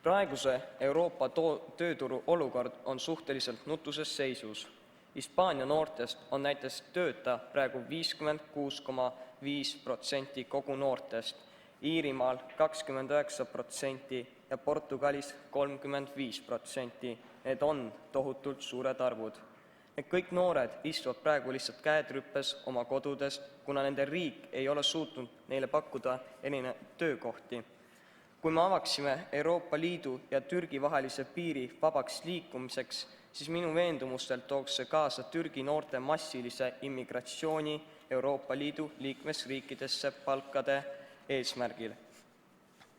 Praeguse Euroopa tööturu olukord on suhteliselt nutuses seisus. Hispaania noortest on näiteks tööta praegu 56,5% kogu noortest, Iirimaal 29% ja Portugalis 35%. Need on tohutult suured arvud. Need kõik noored istuvad praegu lihtsalt käed rüppes oma kodudest, kuna nende riik ei ole suutnud neile pakkuda töökohti. Kui me avaksime Euroopa Liidu ja Türgi vahelise piiri vabaks liikumiseks, siis minu veendumustel tooks see kaasa Türgi noorte massilise immigratsiooni Euroopa Liidu liikmesriikidesse palkade eesmärgil.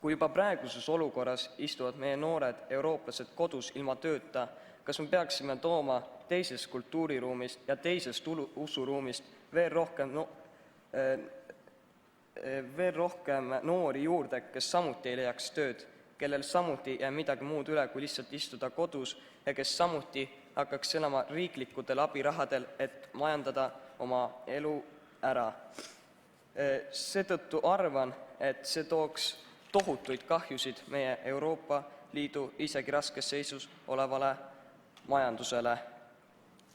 Kui juba praeguses olukorras istuvad meie noored eurooplased kodus ilma tööta, kas me peaksime tooma teisest kultuuriruumist ja teisest usuruumist veel rohkem noori juurde, kes samuti ei leiaks tööd, kellel samuti jää midagi muud üle, kui lihtsalt istuda kodus ja kes samuti hakkaks elama riiklikudel abirahadel, et majandada oma elu ära. Seetõttu arvan, et see tooks tohutuid kahjusid meie Euroopa Liidu isegi raskes seisus olevale majandusele.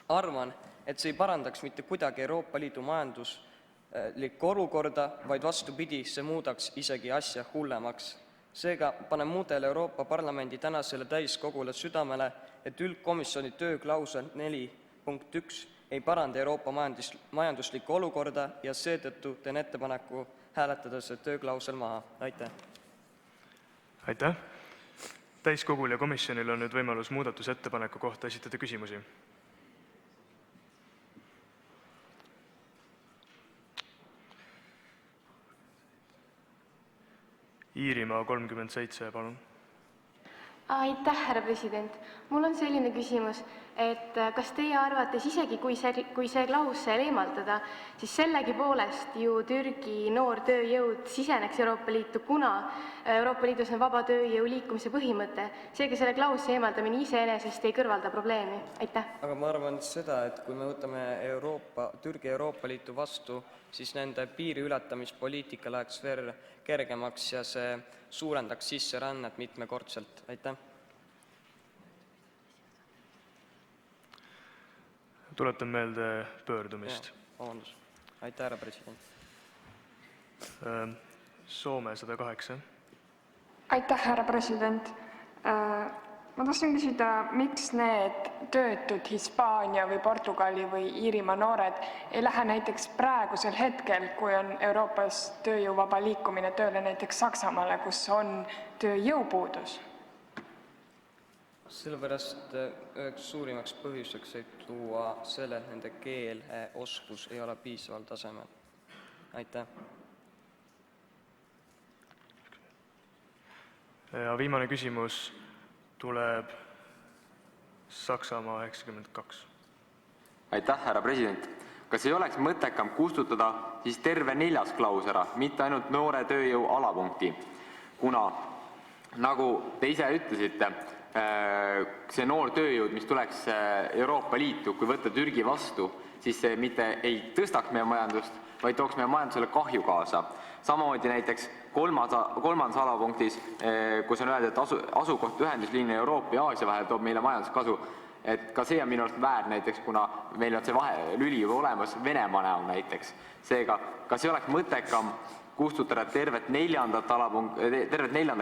Arvan, et see ei parandaks mitte kuidagi Euroopa Liidu majanduslikku olukorda, vaid vastupidi, see muudaks isegi asja hullemaks. Seega panen muudele Euroopa Parlamendi tänasele täiskogule südamele, et üldkomisjoni tööklausel 4.1 ei paranda Euroopa majanduslikku olukorda ja seetõttu teen ettepaneku hääletada see tööklausel maha. Aitäh! Aitäh! Täiskogul ja komisjonil on nüüd võimalus muudatusettepaneku kohta esitada küsimusi. Iirimaa 37, palun. Aitäh, härra president. Mul on selline küsimus, et kas teie arvates isegi kui see klausel eemaldada, siis sellegipoolest ju Türgi noor tööjõud siseneks Euroopa Liitu, kuna Euroopa Liidus on vaba tööjõu liikumise põhimõte. Seega selle klausli eemaldamine iseenesest ei kõrvalda probleemi. Aitäh. Aga ma arvan seda, et kui me võtame Türgi Euroopa Liitu vastu, siis nende piiri ületamispoliitika läheks veel kergemaks ja see suurendaks sisserännet mitmekordselt. Aitäh. Tuletan meelde pöördumist. Vabandus. Aitäh, härra president. Soome 108. Aitäh, härra president. Ma tahtsin küsida, miks need töötud Hispaania või Portugali või Iirimaa noored ei lähe näiteks praegusel hetkel, kui on Euroopas tööjõu vaba liikumine tööle näiteks Saksamaale, kus on tööjõupuudus? Sellepärast üheks suurimaks põhjuseks võib tuua selle, et nende keeleoskus ei ole piisaval tasemel. Aitäh. Ja viimane küsimus tuleb Saksamaa 92. Aitäh, härra president. Kas ei oleks mõttekam kustutada siis terve 4. klaus ära, mitte ainult noore tööjõu alapunkti? Kuna, nagu te ise ütlesite, see noor tööjõud, mis tuleks Euroopa Liitu, kui võtta Türgi vastu, siis see mitte ei tõstaks meie majandust, vaid tooks meie majandusele kahju kaasa. Samamoodi näiteks kolmandas alapunktis, kus on öeldud, et asukoht ühendusliini Euroopa ja Aasia vahel toob meile majanduskasu, et ka see on minu arust väär näiteks, kuna meil on see lüli juba olemas Venemaa näol näiteks. Seega, kas ei oleks mõttekam kustutada tervet 4.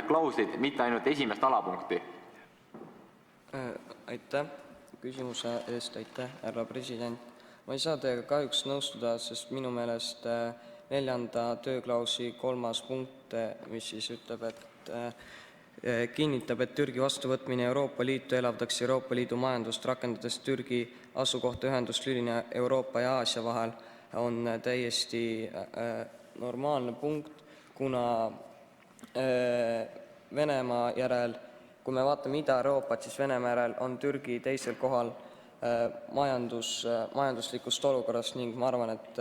klauslit, mitte ainult 1. alapunkti? Aitäh küsimuse eest, aitäh, härra president. Ma ei saa teiega kahjuks nõustuda, sest minu meelest 4. tööklausli 3. punkt, mis siis ütleb, et kinnitab, et Türgi vastuvõtmine Euroopa Liitu elavdaks Euroopa Liidu majandust, rakendades Türgi asukohta ühenduslülina Euroopa ja Aasia vahel, on täiesti normaalne punkt, kuna Venemaa järel, kui me vaatame Ida-Euroopat, siis Venemaa järel on Türgi teisel kohal majanduslikust olukorrast ning ma arvan, et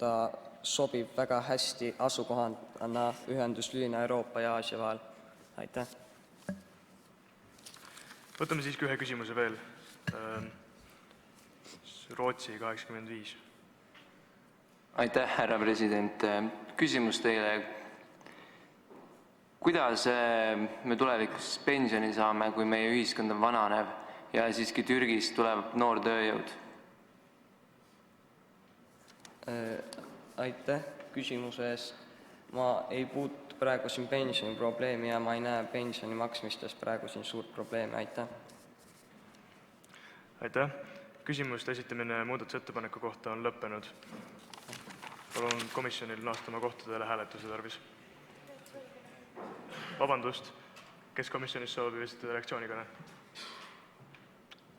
ta sobib väga hästi asukohana ühenduslülina Euroopa ja Aasia vahel. Aitäh. Võtame siiski ühe küsimuse veel. Rootsi 85. Aitäh, härra president. Küsimus teile. Kuidas me tulevikus pensioni saame, kui meie ühiskond on vananev ja siiski Türgist tuleb noor tööjõud? Aitäh küsimuse eest. Ma ei puutu praegu siin pensioni probleemi ja ma ei näe pensioni maksmistes praegu siin suurt probleemi. Aitäh. Aitäh. Küsimuste esitamine muudatusettepaneku kohta on lõppenud. Palun komisjonil naasta oma kohtadele hääletuse tarvis. Vabandust, kes komisjonis soovib esitada reaktsioonikõne?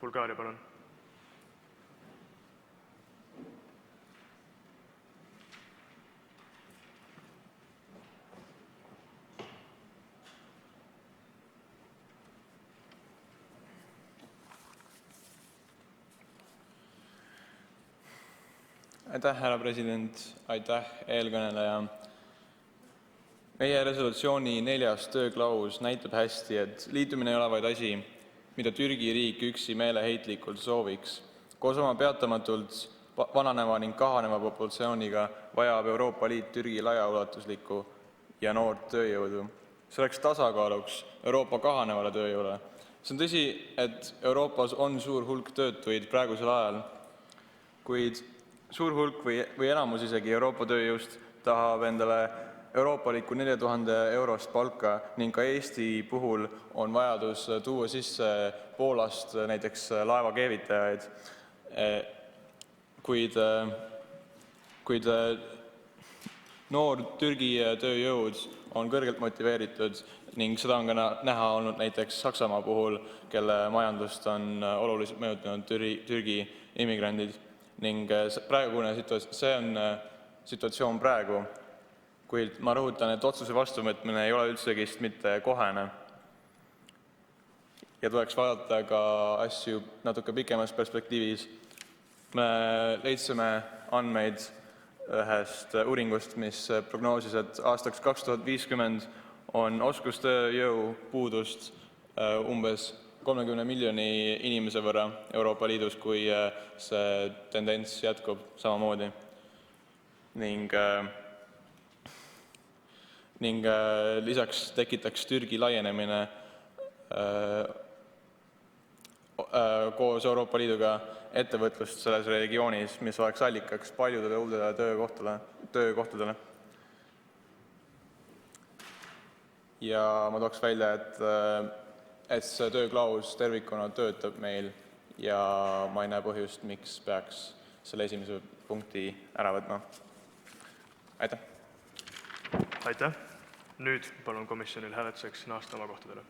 Bulgaaria, palun. Aitäh, härra president, aitäh, eelkõneleja. Meie resolutsiooni 4. tööklaus näitab hästi, et liitumine ei ole vaid asi, mida Türgi riik üksi meeleheitlikult sooviks. Koos oma peatamatult vananeva ning kahaneva populatsiooniga vajab Euroopa Liit Türgi laiaulatuslikku ja noort tööjõudu. See oleks tasakaaluks Euroopa kahanevale tööjõule. See on tõsi, et Euroopas on suur hulk töötuid praegusel ajal, kuid suur hulk või enamus isegi Euroopa tööjõust tahab endale euroopalikku 4000 eurost palka ning ka Eesti puhul on vajadus tuua sisse Poolast näiteks laevakeevitajaid, kuid noor Türgi tööjõud on kõrgelt motiveeritud ning seda on ka näha olnud näiteks Saksamaa puhul, kelle majandust on oluliselt mõjutanud Türgi immigrandid ning see on situatsioon praegu, kuid ma rõhutan, et otsuse vastuvõtmine ei ole üldsegi mitte kohene ja tuleks vaadata ka asju natuke pikemas perspektiivis. Me leidsime andmeid ühest uuringust, mis prognoosis, et aastaks 2050 on oskustööjõu puudust umbes 30 miljoni inimese võrra Euroopa Liidus, kui see tendents jätkub samamoodi. Ning lisaks tekitaks Türgi laienemine koos Euroopa Liiduga ettevõtlust selles regioonis, mis oleks allikaks paljudele uudele töökohtadele. Ja ma tooks välja, et see tööklaus tervikuna töötab meil ja ma ei näe põhjust, miks peaks selle esimese punkti ära võtma. Aitäh! Aitäh! Nüüd palun komisjonil hääletuseks naasta oma kohtadele.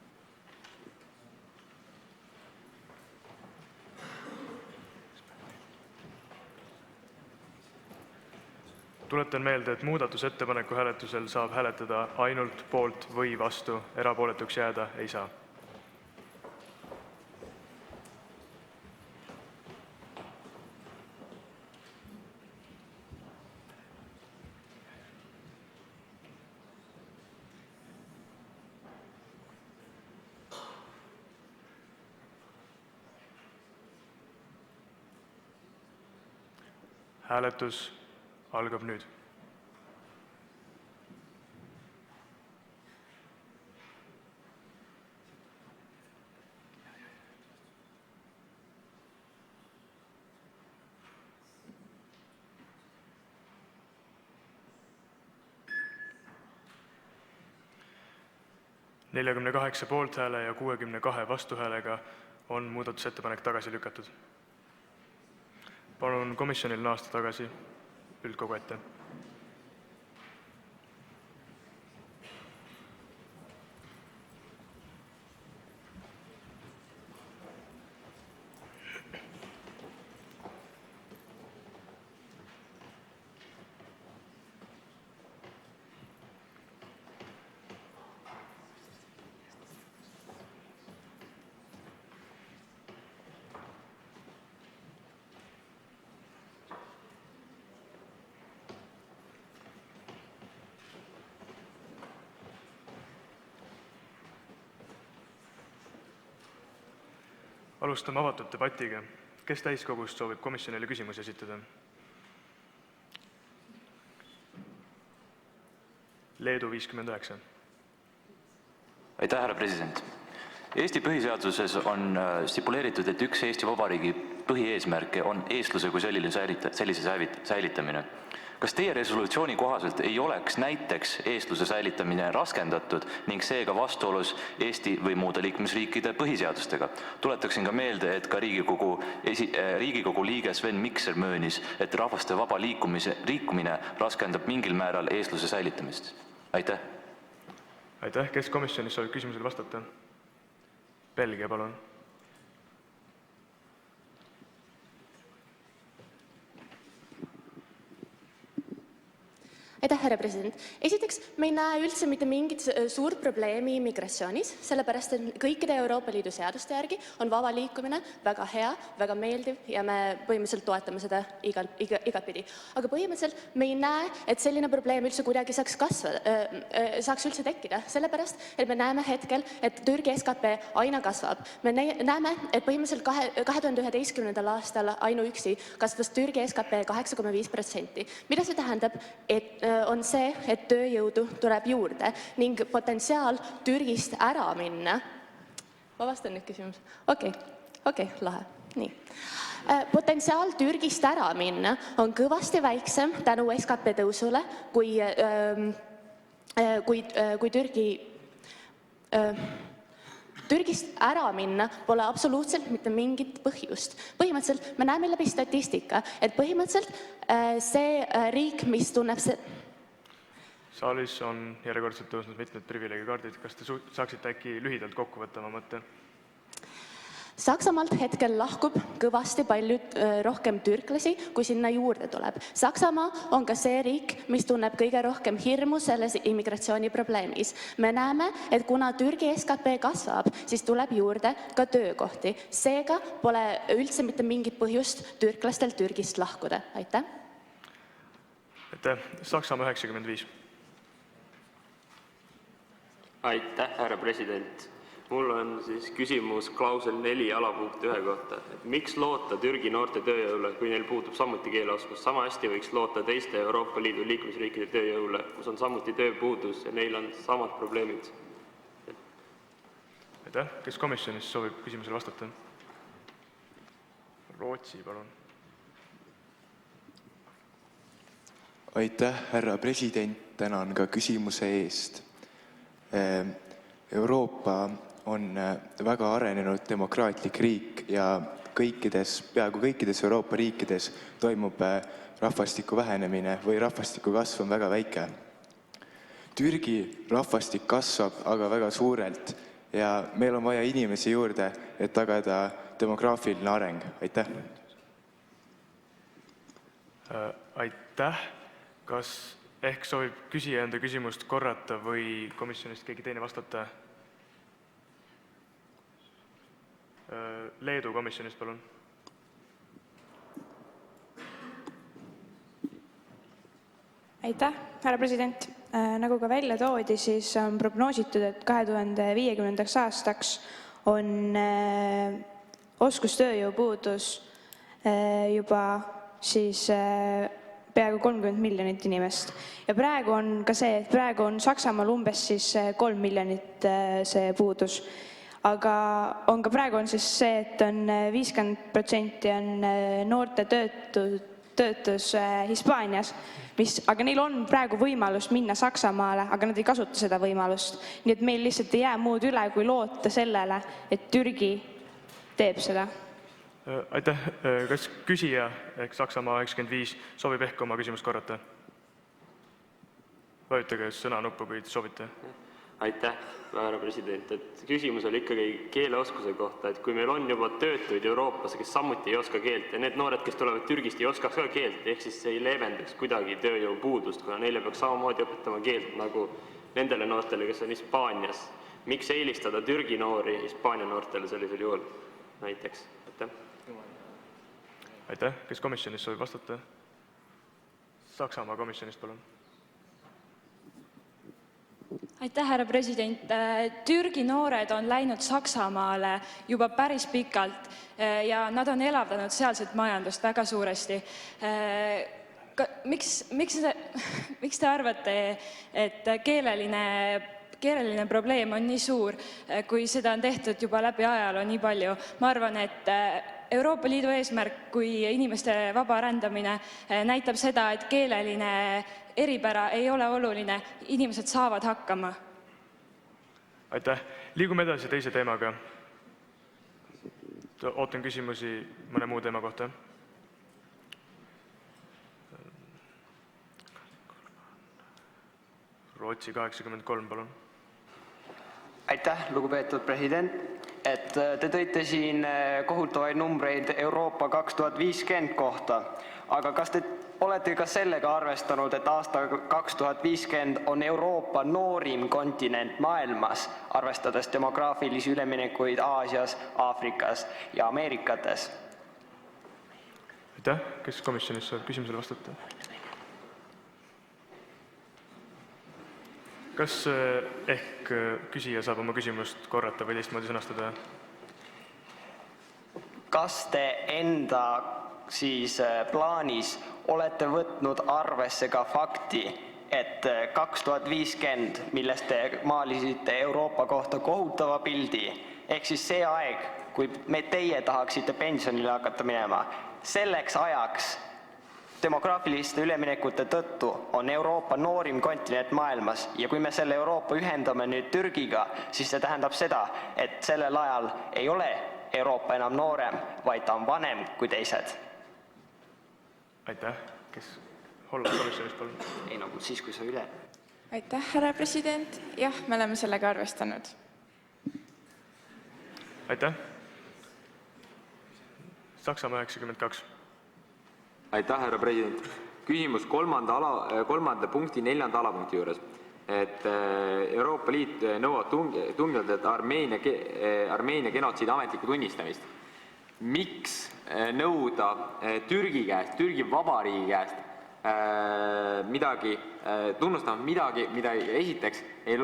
Tuletan meelde, et muudatusettepaneku hääletusel saab hääletada ainult poolt või vastu, erapooletuks jääda ei saa. Hääletus algab nüüd. Neljakümne 8 poolthääle ja 62 vastuhäälega on muudatusettepanek tagasi lükatud. Palun komisjonil naasta tagasi üldkogu ette. Alustame avatud debatiga. Kes täiskogust soovib komisjonile küsimusi esitada? Leedu 59. Aitäh, härra president. Eesti põhiseaduses on stipuleeritud, et üks Eesti Vabariigi põhieesmärke on eestluse kui sellise säilitamine. Kas teie resolutsiooni kohaselt ei oleks näiteks eestluse säilitamine raskendatud ning seega vastuolus Eesti või muude liikmesriikide põhiseadustega? Tuletaksin ka meelde, et ka Riigikogu liige Sven Mikser möönis, et rahvaste vaba liikumine raskendab mingil määral eestluse säilitamist. Aitäh! Aitäh! Kes komisjonis soovib küsimusele vastata? Belgia, palun. Aitäh, härra president. Esiteks, me ei näe üldse mitte mingit suurt probleemi migratsioonis, sellepärast et kõikide Euroopa Liidu seaduste järgi on vaba liikumine väga hea, väga meeldiv ja me põhimõtteliselt toetame seda igatpidi. Aga põhimõtteliselt me ei näe, et selline probleem üldse kuidagi saaks üldse tekkida, sellepärast et me näeme hetkel, et Türgi SKP aina kasvab. Me näeme, et põhimõtteliselt 2011. aastal ainuüksi kasvas Türgi SKP 8,5%. Mida see tähendab, on see, et tööjõudu tuleb juurde ning potentsiaal Türgist ära minna. Ma vastan nüüd küsimus. Okei, lahe. Nii. Potentsiaal Türgist ära minna on kõvasti väiksem tänu SKP tõusule, kui Türgist ära minna pole absoluutselt mitte mingit põhjust. Põhimõtteliselt me näeme läbi statistika, et põhimõtteliselt see riik, mis tunneb see... Saalis on järjekordselt tõusnud mitmed privileegikaardid. Kas te saaksite äkki lühidalt kokku võtta oma mõtte? Saksamaalt hetkel lahkub kõvasti palju rohkem türklasi, kui sinna juurde tuleb. Saksamaa on ka see riik, mis tunneb kõige rohkem hirmu selles immigratsiooniprobleemis. Me näeme, et kuna Türgi SKP kasvab, siis tuleb juurde ka töökohti. Seega pole üldse mitte mingit põhjust türklastel Türgist lahkuda. Aitäh. Aitäh. Saksamaa 95. Aitäh, härra president. Mul on siis küsimus klausel 4 alapunkt 1 kohta. Miks loota Türgi noorte tööjõule, kui neil puudub samuti keeleoskus? Sama hästi võiks loota teiste Euroopa Liidu liikmesriikide tööjõule, kus on samuti tööpuudus ja neil on samad probleemid. Aitäh. Kes komisjonis soovib küsimusele vastata? Rootsi, palun. Aitäh, härra president. Tänan ka küsimuse eest. Euroopa on väga arenenud demokraatlik riik ja peaaegu kõikides Euroopa riikides toimub rahvastiku vähenemine või rahvastiku kasv on väga väike. Türgi rahvastik kasvab aga väga suurelt ja meil on vaja inimesi juurde, et tagada demograafiline areng. Aitäh. Aitäh. Kas ehk soovib küsija enda küsimust korrata või komisjonist keegi teine vastata? Leedu komisjonist, palun. Aitäh, härra president. Nagu ka välja toodi, siis on prognoositud, et 2050. aastaks on oskustööjõu puudus juba siis peaaegu 30 miljonit inimest. Ja praegu on ka see, et praegu on Saksamaal umbes siis 3 miljonit see puudus. Aga on ka praegu on siis see, et on 50% on noorte töötus Hispaanias, aga neil on praegu võimalus minna Saksamaale, aga nad ei kasuta seda võimalust. Nii et meil lihtsalt ei jää muud üle, kui loota sellele, et Türgi teeb seda. Aitäh. Kas küsija ehk Saksamaa 95 soovib ehk oma küsimust korrata? Vajutage sõnanuppu, kui soovite. Aitäh, härra president. Küsimus oli ikkagi keeleoskuse kohta, et kui meil on juba töötuid Euroopas, kes samuti ei oska keelt ja need noored, kes tulevad Türgist, ei oskaks ka keelt, ehk siis see ei leevendaks kuidagi tööjõu puudust, kuna neile peaks samamoodi õpetama keelt nagu nendele noortele, kes on Hispaanias. Miks eelistada Türgi noori Hispaania noortele sellisel juhul näiteks? Aitäh. Aitäh. Kes komisjonis soovib vastata? Saksamaa komisjonist, palun. Aitäh, härra president. Türgi noored on läinud Saksamaale juba päris pikalt ja nad on elavdanud sealset majandust väga suuresti. Miks te arvate, et keeleline probleem on nii suur, kui seda on tehtud juba läbi ajaloo nii palju? Ma arvan, et Euroopa Liidu eesmärk, kui inimeste vaba rändamine näitab seda, et keeleline eripära ei ole oluline, inimesed saavad hakkama. Aitäh. Liigume edasi teise teemaga. Ootan küsimusi mõne muu teema kohta. Rootsi 83, palun. Aitäh, lugupeetud president. Te tõite siin kohutavaid numbreid Euroopa 2050 kohta, aga kas te olete ka sellega arvestanud, et aasta 2050 on Euroopa noorim kontinent maailmas, arvestades demograafilisi üleminekuid Aasias, Aafrikas ja Ameerikates? Aitäh, kes komisjonis saab küsimusele vastata? Kas ehk küsija saab oma küsimust korrata või teistmoodi sõnastada? Kas te enda plaanis olete võtnud arvesse ka fakti, et 2050, millest te maalisite Euroopa kohta kohutava pildi, ehk siis see aeg, kui teie tahaksite pensionile hakata minema, selleks ajaks demograafiliste üleminekute tõttu on Euroopa noorim kontinent maailmas ja kui me selle Euroopa ühendame nüüd Türgiga, siis see tähendab seda, et sellel ajal ei ole Euroopa enam noorem, vaid ta on vanem kui teised. Aitäh. Kes Hollandi komisjonist palun? Ei nagu siis, kui sa üle. Aitäh, härra president. Jah, me oleme sellega arvestanud. Aitäh. Saksamaa 92. Aitäh, härra president. Küsimus kolmanda punkti 4. alapunkti juures. Et Euroopa Liit nõuab tungivalt Armeenia genotsiidi ametlikku tunnistamist. Miks nõuda Türgi käest, Türgi Vabariigi käest tunnustama midagi, mida esiteks ei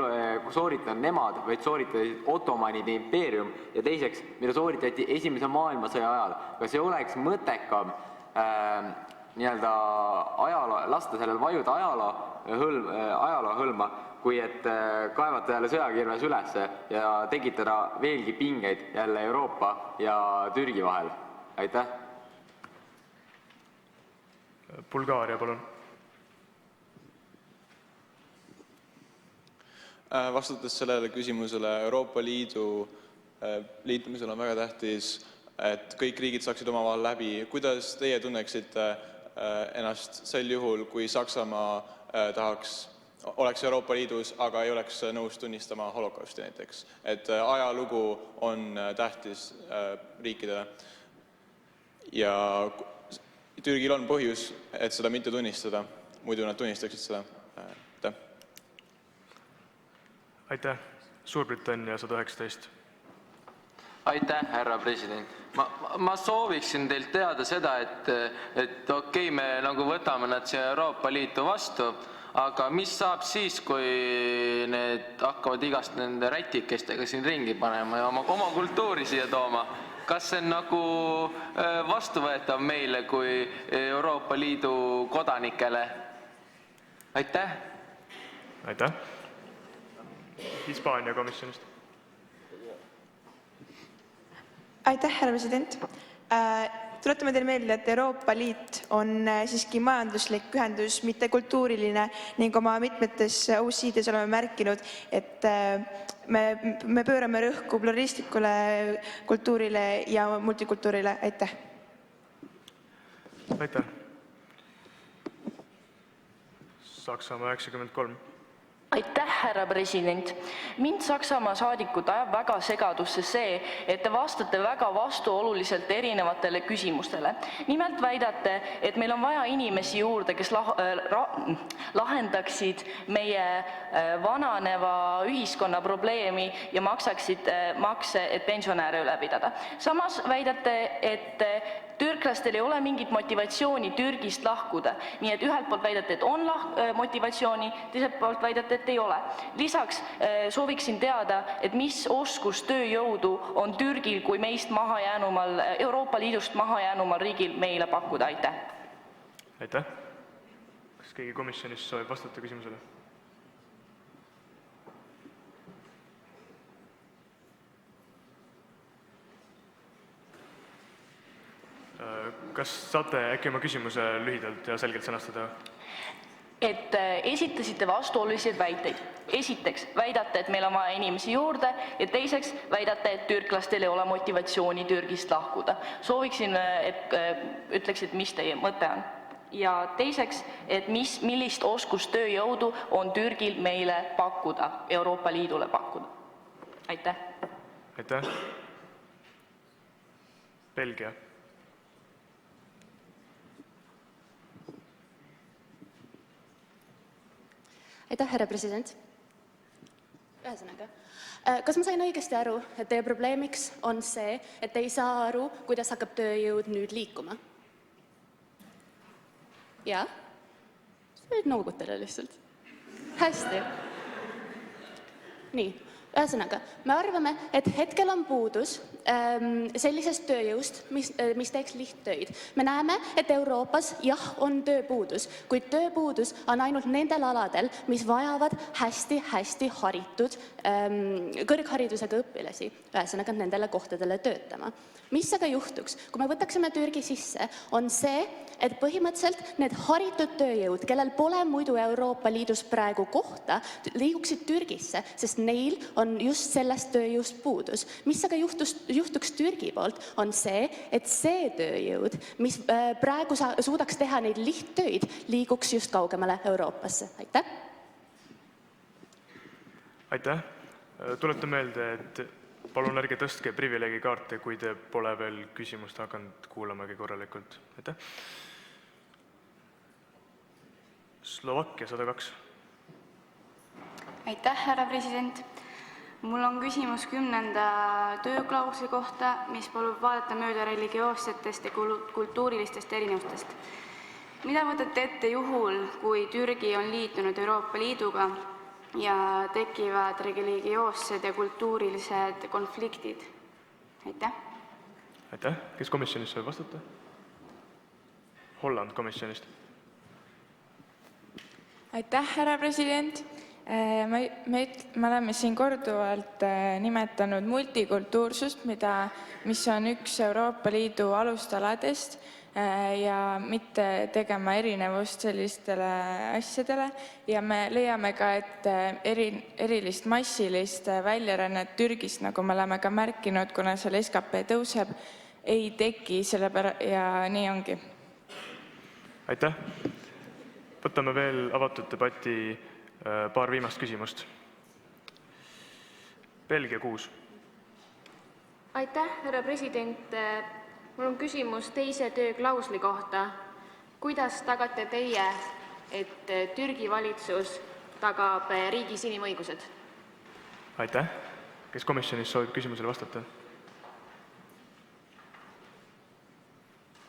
sooritanud nemad, vaid sooritati Ottomanide impeerium ja teiseks, mida sooritati Esimese maailmasõja ajal. Kas ei oleks mõttekam lasta sellel vajuda ajaloo hõlma, kui et kaevata jälle sõjakirves üles ja tekitada veelgi pingeid jälle Euroopa ja Türgi vahel? Aitäh. Bulgaaria, palun. Vastates sellele küsimusele, Euroopa Liidu liitumisel on väga tähtis, et kõik riigid saaksid omavahel läbi. Kuidas teie tunneksite ennast sel juhul, kui Saksamaa oleks Euroopa Liidus, aga ei oleks nõus tunnistama holokausti näiteks? Et ajalugu on tähtis riikidele ja Türgil on põhjus, et seda mitte tunnistada, muidu nad tunnistaksid seda. Aitäh. Suurbritannia 119. Aitäh, härra president. Ma sooviksin teilt teada seda, et okei, me nagu võtame nad siia Euroopa Liitu vastu, aga mis saab siis, kui need hakkavad igast nende rätikestega siin ringi panema ja oma kultuuri siia tooma? Kas see on nagu vastuvõetav meile kui Euroopa Liidu kodanikele? Aitäh. Aitäh. Hispaania komisjonist. Aitäh, härra president. Tuletame teile meelde, et Euroopa Liit on siiski majanduslik ühendus, mitte kultuuriline ning oma mitmetes OC-des oleme märkinud, et me pöörame rõhku pluralistikule, kultuurile ja multikultuurile. Aitäh. Aitäh. Saksamaa 93. Aitäh, härra president. Mind Saksamaa saadikud ajab väga segadusse see, et te vastate väga vastuoluliselt erinevatele küsimustele. Nimelt väidate, et meil on vaja inimesi juurde, kes lahendaksid meie vananeva ühiskonna probleemi ja maksaksid makse, et pensionäre üle pidada. Samas väidate, et türklastel ei ole mingit motivatsiooni Türgist lahkuda. Nii et ühelt poolt väidate, et on motivatsiooni, teiselt poolt väidate, et ei ole. Lisaks sooviksin teada, et mis oskustööjõudu on Türgil kui meist mahajäänumal, Euroopa Liidust mahajäänumal riigil meile pakkuda. Aitäh. Aitäh. Kas keegi komisjonis soovib vastata küsimusele? Kas saate äkki oma küsimuse lühidalt ja selgelt sõnastada? Et esitasite vastuolulised väiteid. Esiteks väidate, et meil on vaja inimesi juurde ja teiseks väidate, et türklastel ei ole motivatsiooni Türgist lahkuda. Sooviksin, et ütleksid, mis teie mõte on. Ja teiseks, et millist oskustööjõudu on Türgil meile pakkuda, Euroopa Liidule pakkuda. Aitäh. Aitäh. Belgia. Aitäh, härra president. Ühesõnaga, kas ma sain õigesti aru, et teie probleemiks on see, et te ei saa aru, kuidas hakkab tööjõud nüüd liikuma? Jaa? Sa võid noogutada lihtsalt. Hästi. Nii, ühesõnaga, me arvame, et hetkel on puudus sellisest tööjõust, mis teeks lihttöid. Me näeme, et Euroopas jah, on tööpuudus, kuid tööpuudus on ainult nendel aladel, mis vajavad hästi haritud kõrgharidusega õpilasi, ühesõnaga nendele kohtadele töötama. Mis aga juhtuks, kui me võtaksime Türgi sisse, on see, et põhimõtteliselt need haritud tööjõud, kellel pole muidu Euroopa Liidus praegu kohta, liiguksid Türgisse, sest neil on just sellest tööjõust puudus. Mis aga juhtuks Türgi poolt, on see, et see tööjõud, mis praegu suudaks teha neid lihttöid, liiguks just kaugemale Euroopasse. Aitäh! Aitäh! Tuletan meelde, et palun ärge tõstke privileegikaarte, kui te pole veel küsimust hakanud kuulamagi korralikult. Aitäh! Slovakkia 102. Aitäh, härra president! Mul on küsimus 10. tööklausli kohta, mis palub vaadata mööda religioossetest ja kultuurilistest erinevustest. Mida võtate ette juhul, kui Türgi on liitunud Euroopa Liiduga ja tekivad religioossed ja kultuurilised konfliktid? Aitäh! Aitäh! Kes komisjonist saab vastata? Holland komisjonist. Aitäh, härra president! Me oleme siin korduvalt nimetanud multikultuursust, mis on üks Euroopa Liidu alustaladest ja mitte tegema erinevust sellistele asjadele. Ja me leiame ka, et erilist massilist väljarännet Türgist, nagu me oleme ka märkinud, kuna seal SKP tõuseb, ei teki ja nii ongi. Aitäh! Võtame veel avatud debati paar viimast küsimust. Belgia 6. Aitäh, härra president. Mul on küsimus teise tööklausli kohta. Kuidas tagate teie, et Türgi valitsus tagab riigis inimõigused? Aitäh. Kes komisjonis soovib küsimusele vastata?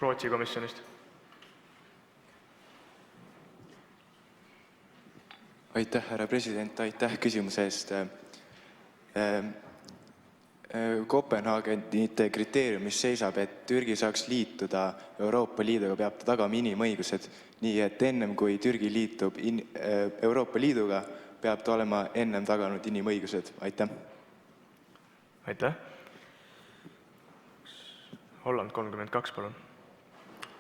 Rootsi komisjonist. Aitäh, härra president, aitäh küsimuse eest. Kopenhaagenite kriteeriumis seisab, et Türgi saaks liituda Euroopa Liiduga, peab ta tagama inimõigused. Nii et ennem kui Türgi liitub Euroopa Liiduga, peab ta olema ennem taganud inimõigused. Aitäh. Aitäh. Holland 32, palun.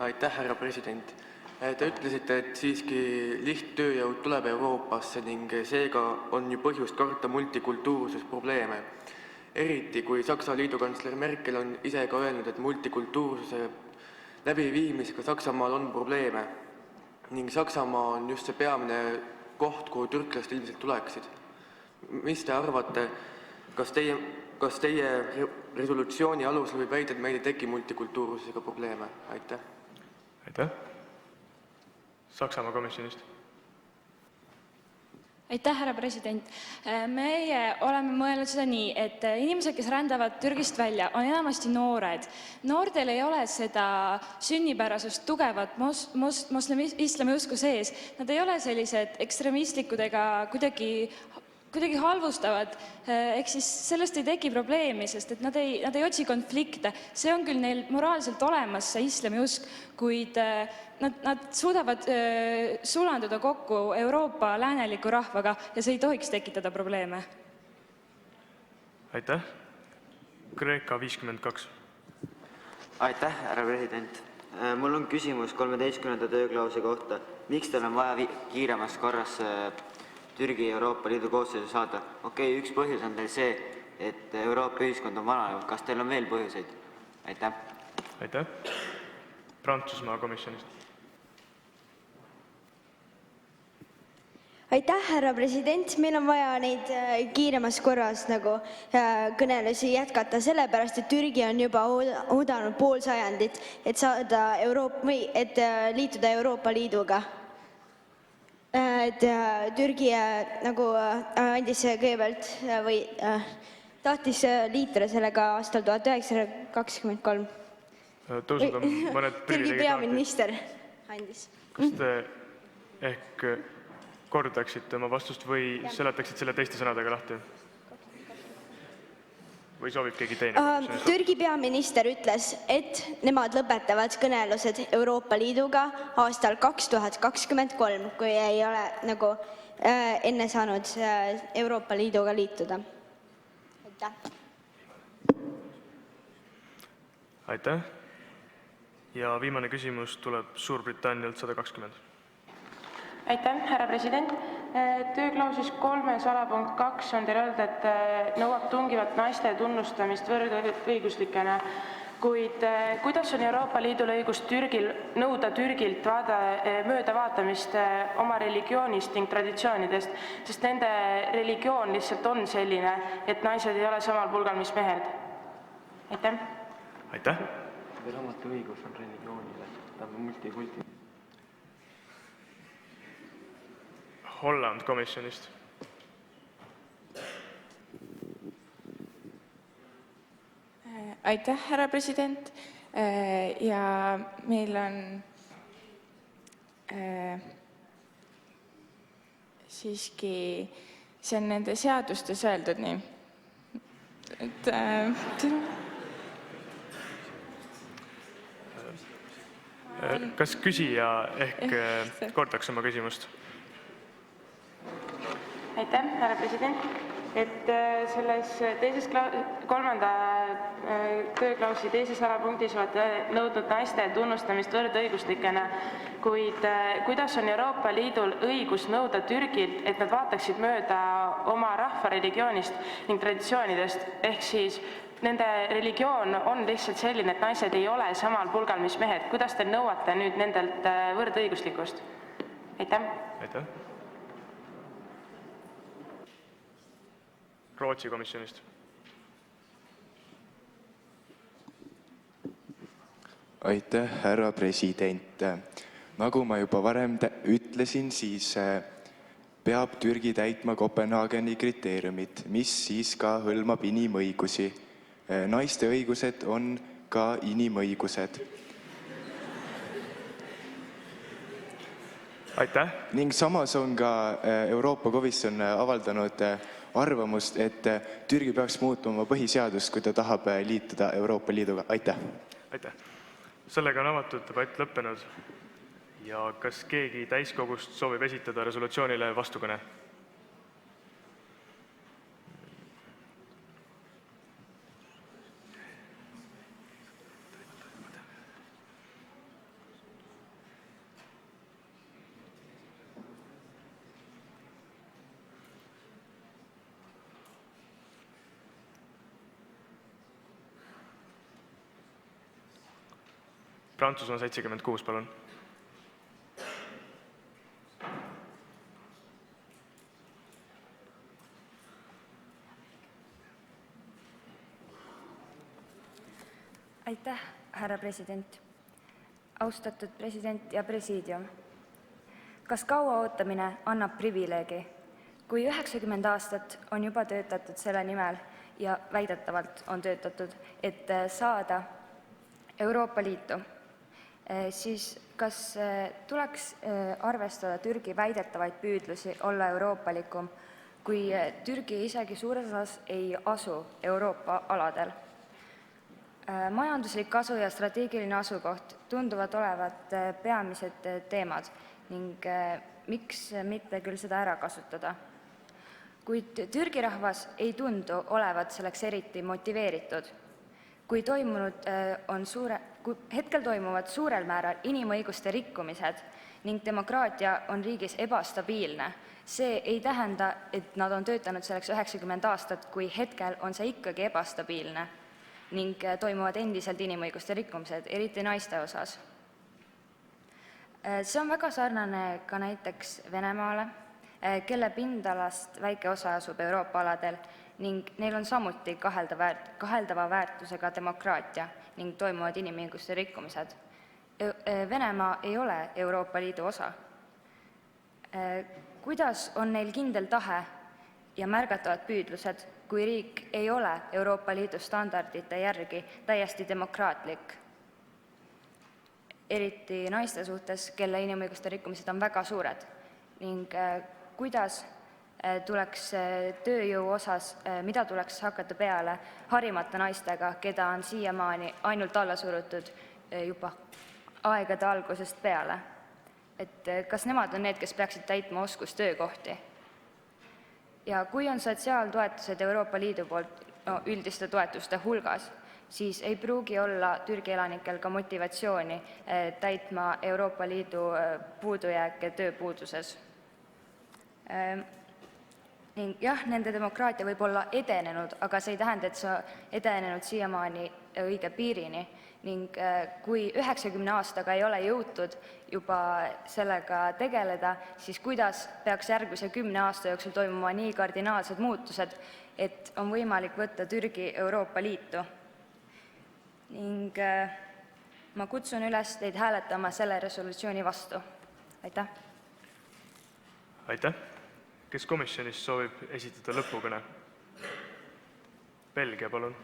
Aitäh, härra president. Te ütlesite, et siiski lihttööjõud tuleb Euroopasse ning seega on ju põhjust karta multikultuurses probleeme. Eriti kui Saksa liidukantsler Merkel on ise ka öelnud, et multikultuursuse läbiviimisega Saksamaal on probleeme ning Saksamaa on just see peamine koht, kuhu türklased ilmselt tuleksid. Mis te arvate, kas teie resolutsiooni alusel võib väita, et meil ei teki multikultuursusega probleeme? Aitäh. Aitäh. Saksamaa komisjonist. Aitäh, härra president. Meie oleme mõelnud seda nii, et inimesed, kes rändavad Türgist välja, on enamasti noored. Noortel ei ole seda sünnipärasust tugevat islami usku sees. Nad ei ole sellised ekstremistlikud ega kuidagi halvustavad, ehk siis sellest ei teki probleemi, sest et nad ei otsi konflikte. See on küll neil moraalselt olemas, see islami usk, kuid nad suudavad sulanduda kokku Euroopa lääneliku rahvaga ja see ei tohiks tekitada probleeme. Aitäh. Kreeka 52. Aitäh, härra president. Mul on küsimus 13. tööklausli kohta. Miks teil on vaja kiiremas korras Türgi Euroopa Liidu koosseisu saada? Okei, üks põhjus on teil see, et Euroopa ühiskond on vananenud. Kas teil on veel põhjuseid? Aitäh. Aitäh. Prantsusmaa komisjonist. Aitäh, härra president. Meil on vaja neid kiiremas korras kõnelusi jätkata, sellepärast, et Türgi on juba oodanud pool sajandit, et liituda Euroopa Liiduga. et Türgi nagu andis kõigepealt või tahtis liituda sellega aastal 1923. Tõusnud on mõned Türgi privileegid. peaminister andis. Kas te ehk kordaksite oma vastust või seletaksite selle teiste sõnadega lahti? Või soovib keegi teine? Türgi peaminister ütles, et nemad lõpetavad kõnelused Euroopa Liiduga aastal 2023, kui ei ole nagu enne saanud Euroopa Liiduga liituda. Aitäh. Aitäh. Ja viimane küsimus tuleb Suurbritannialt 120. Aitäh, härra president. Tööklausis 3 alapunkt 2 on teil öelda, et nõuab tungivat naiste tunnustamist võrdõiguslikena, kuid kuidas on Euroopa Liidul õigus nõuda Türgilt möödavaatamist oma religioonist ning traditsioonidest, sest nende religioon lihtsalt on selline, et naised ei ole samal pulgal, mis mehed? Aitäh. Aitäh. Raamatu õigus on religioonile, ta on multikulti. Holland komisjonist. Aitäh, härra president. Ja meil on siiski, see on nende seadustes öeldud nii. Kas küsija ehk kordaks oma küsimust? Aitäh, härra president. Et selles kolmanda tööklausli teises alapunktis olete nõudnud naiste tunnustamist võrdõiguslikena, kuid kuidas on Euroopa Liidul õigus nõuda Türgilt, et nad vaataksid mööda oma rahva religioonist ning traditsioonidest, ehk siis nende religioon on lihtsalt selline, et naised ei ole samal pulgal, mis mehed. Kuidas te nõuate nüüd nendelt võrdõiguslikkust? Aitäh. Aitäh. Rootsi komisjonist. Aitäh, härra president. Nagu ma juba varem ütlesin, siis peab Türgi täitma Kopenhaageni kriteeriumid, mis siis ka hõlmab inimõigusi. Naiste õigused on ka inimõigused. Aitäh. Ning samas on ka Euroopa Komisjon avaldanud arvamust, et Türgi peaks muutma oma põhiseadust, kui ta tahab liituda Euroopa Liiduga. Aitäh. Aitäh. Sellega on avatud debatt lõppenud. Ja kas keegi täiskogust soovib esitada resolutsioonile vastukõne? Prantsusmaa 76, palun. Aitäh, härra president. Austatud president ja presiidium. Kas kaua ootamine annab privileegi? Kui 90 aastat on juba töötatud selle nimel ja väidetavalt on töötatud, et saada Euroopa Liitu, siis kas tuleks arvestada Türgi väidetavaid püüdlusi olla euroopalikum, kui Türgi isegi suures osas ei asu Euroopa aladel? Majanduslik kasu ja strateegiline asukoht tunduvad olevat peamised teemad ning miks mitte küll seda ära kasutada. Kuid Türgi rahvas ei tundu olevat selleks eriti motiveeritud. Kui hetkel toimuvad suurel määral inimõiguste rikkumised ning demokraatia on riigis ebastabiilne, see ei tähenda, et nad on töötanud selleks 90 aastat, kui hetkel on see ikkagi ebastabiilne ning toimuvad endiselt inimõiguste rikkumised, eriti naiste osas. See on väga sarnane ka näiteks Venemaale, kelle pindalast väike osa asub Euroopa aladel ning neil on samuti kaheldava väärtusega demokraatia ning toimuvad inimõiguste rikkumised. Venemaa ei ole Euroopa Liidu osa. Kuidas on neil kindel tahe ja märgatavad püüdlused, kui riik ei ole Euroopa Liidu standardite järgi täiesti demokraatlik, eriti naiste suhtes, kelle inimõiguste rikkumised on väga suured, ning kuidas tuleks tööjõu osas, mida tuleks hakata peale harimata naistega, keda on siiamaani ainult alla surutud juba aegade algusest peale. Et kas nemad on need, kes peaksid täitma oskustöökohti? Ja kui on sotsiaaltoetused Euroopa Liidu poolt üldiste toetuste hulgas, siis ei pruugi olla Türgi elanikel ka motivatsiooni täitma Euroopa Liidu puudujääke tööpuuduses. Ning jah, nende demokraatia võib olla edenenud, aga see ei tähenda, et see edenenud siiamaani õige piirini. Ning kui 90 aastaga ei ole jõutud juba sellega tegeleda, siis kuidas peaks järgmise 10 aasta jooksul toimuma nii kardinaalsed muutused, et on võimalik võtta Türgi Euroopa Liitu. Ning ma kutsun üles teid hääletama selle resolutsiooni vastu. Aitäh! Aitäh! Kes komisjonis soovib esitada lõpukõne? Belgia, palun.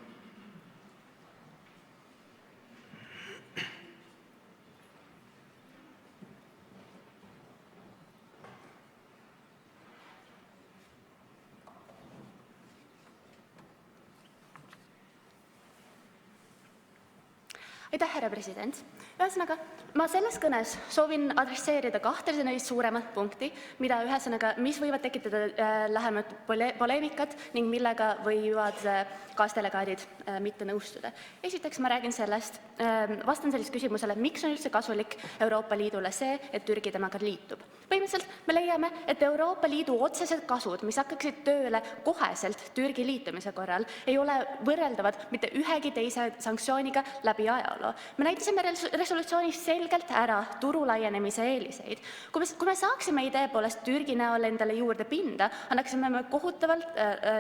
Aitäh, härra president. Ühesõnaga, ma selles kõnes soovin adresseerida kahte neist suuremat punkti, mis võivad tekitada lähemat poleemikat ning millega võivad kaasdelegaadid mitte nõustuda. Esiteks ma räägin sellest, vastan sellist küsimusele, miks on üldse kasulik Euroopa Liidule see, et Türgi temaga liitub. Põhimõtteliselt me leiame, et Euroopa Liidu otsesed kasud, mis hakkaksid tööle koheselt Türgi liitumise korral, ei ole võrreldavad mitte ühegi teise sanktsiooniga läbi ajaloo. Me näitasime resolutsioonis selgelt ära turu laienemise eeliseid. Kui me saaksime idee poolest Türgi näol endale juurde pinda, annaksime me kohutavalt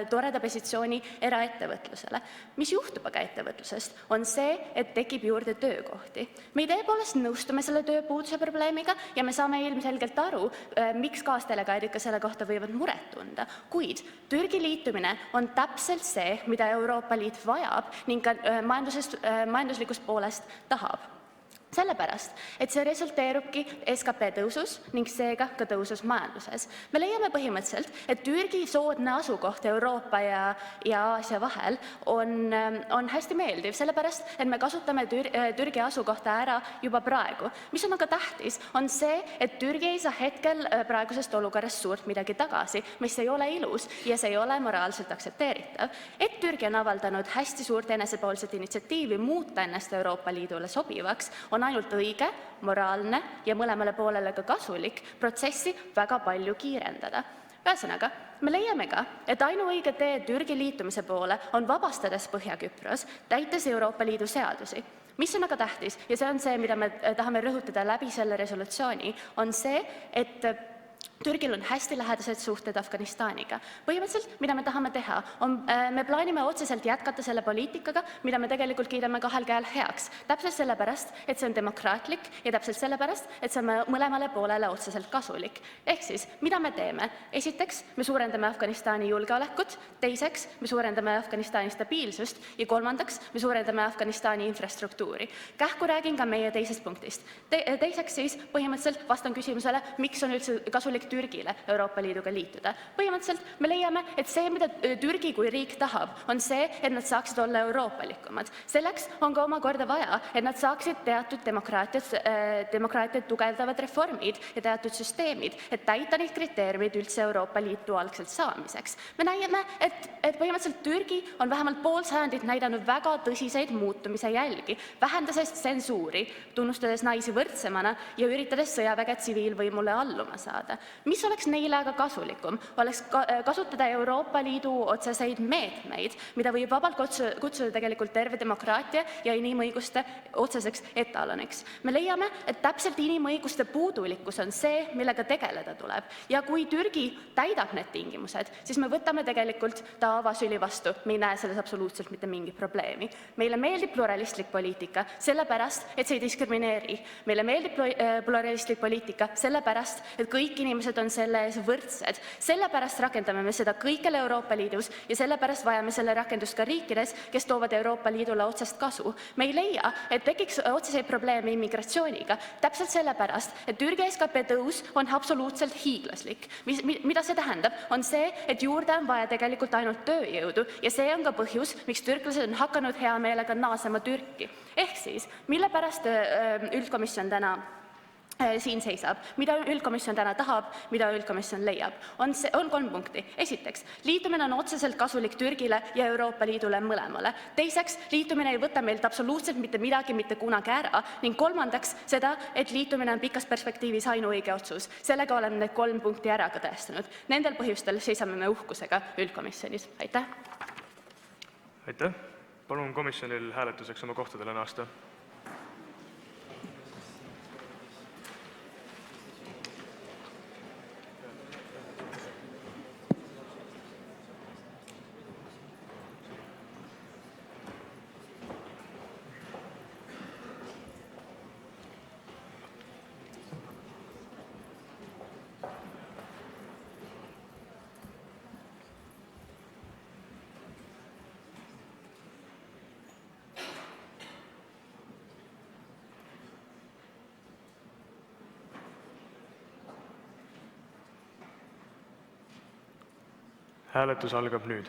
toreda positsiooni eraettevõtlusele. Mis juhtub aga ettevõtlusest, on see, et tekib juurde töökohti. Me idee poolest nõustume selle tööpuuduse probleemiga ja me saame ilmselgelt aru, miks kaasdelegaadid ka selle kohta võivad muret tunda. Kuid Türgi liitumine on täpselt see, mida Euroopa Liit vajab ning ka majanduslikust poolest tahab. Sellepärast, et see resulteerubki SKP tõusus ning seega ka tõusus majanduses. Me leiame põhimõtteliselt, et Türgi soodne asukoht Euroopa ja Aasia vahel on hästi meeldiv, sellepärast, et me kasutame Türgi asukohta ära juba praegu. Mis on aga tähtis, on see, et Türgi ei saa hetkel praegusest olukorrast suurt midagi tagasi, mis ei ole ilus ja see ei ole moraalselt aktsepteeritav. Et Türgi on avaldanud hästi suurt enesepoolset initsiatiivi muuta ennast Euroopa Liidule sobivaks, on ainult õige, moraalne ja mõlemale poolele ka kasulik protsessi väga palju kiirendada. Ühesõnaga, me leiame ka, et ainuõige tee Türgi liitumise poole on vabastades Põhja-Küpros, täites Euroopa Liidu seadusi. Mis on aga tähtis, ja see on see, mida me tahame rõhutada läbi selle resolutsiooni, on see, et Türgil on hästi lähedased suhted Afganistaniga. Põhimõtteliselt, mida me tahame teha, me plaanime otseselt jätkata selle poliitikaga, mida me tegelikult kiidame kahel käel heaks. Täpselt sellepärast, et see on demokraatlik ja täpselt sellepärast, et see on mõlemale poolele otseselt kasulik. Ehk siis, mida me teeme? Esiteks, me suurendame Afganistani julgeolekut, teiseks, me suurendame Afganistani stabiilsust ja kolmandaks, me suurendame Afganistani infrastruktuuri. Kähku räägin ka meie teisest punktist. Teiseks siis, põhimõtteliselt vastan küsimusele, miks on üldse kasulik Türgile Euroopa Liiduga liituda. Põhimõtteliselt me leiame, et see, mida Türgi kui riik tahab, on see, et nad saaksid olla euroopalikumad. Selleks on ka omakorda vaja, et nad saaksid teatud demokraatiat tugevdavad reformid ja teatud süsteemid, et täita neid kriteeriumid üldse Euroopa Liitu algselt saamiseks. Me näeme, et põhimõtteliselt Türgi on vähemalt pool sajandit näidanud väga tõsiseid muutumise jälgi, vähendades tsensuuri, tunnustades naisi võrdsemana ja üritades sõjaväge tsiviilvõimule alluma saada. Mis oleks neile aga kasulikum? Oleks kasutada Euroopa Liidu otseseid meetmeid, mida võib vabalt kutsuda tegelikult terve demokraatia ja inimõiguste otseseks etaloniks. Me leiame, et täpselt inimõiguste puudulikkus on see, millega tegeleda tuleb. Ja kui Türgi täidab need tingimused, siis me võtame tegelikult ta avasüli vastu. Me ei näe selles absoluutselt mitte mingit probleemi. Meile meeldib pluralistlik poliitika, sellepärast, et see ei diskrimineeri. Meile meeldib pluralistlik poliitika, sellepärast, et kõik inimesed on selle ees võrdsed. Sellepärast rakendame me seda kõikjal Euroopa Liidus ja sellepärast vajame selle rakendust ka riikides, kes toovad Euroopa Liidule otsest kasu. Me ei leia, et tekiks otseseid probleeme immigratsiooniga, täpselt sellepärast, et Türgi SKP tõus on absoluutselt hiiglaslik. Mida see tähendab? On see, et juurde on vaja tegelikult ainult tööjõudu ja see on ka põhjus, miks türklased on hakanud hea meelega naasema Türki. Ehk siis, mille pärast üldkomisjon täna siin seisab, mida üldkomisjon täna tahab, mida üldkomisjon leiab, on 3 punkti. Esiteks, liitumine on otseselt kasulik Türgile ja Euroopa Liidule mõlemale. Teiseks, liitumine ei võta meilt absoluutselt mitte midagi mitte kunagi ära ning kolmandaks seda, et liitumine on pikas perspektiivis ainuõige otsus. Sellega oleme need 3 punkti ära ka tõestanud. Nendel põhjustel seisame me uhkusega üldkomisjonis. Aitäh! Aitäh! Palun komisjonil hääletuseks oma kohtadele naasta. Hääletus algab nüüd.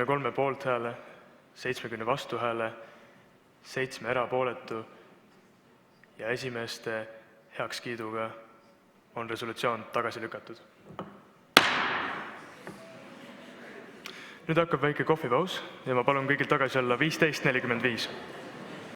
kolme poolthääle, 70 vastuhääle, 7 erapooletu ja esimeeste heakskiiduga on resolutsioon tagasi lükatud. Nüüd hakkab väike kohvipaus ja ma palun kõigil tagasi olla 15.45.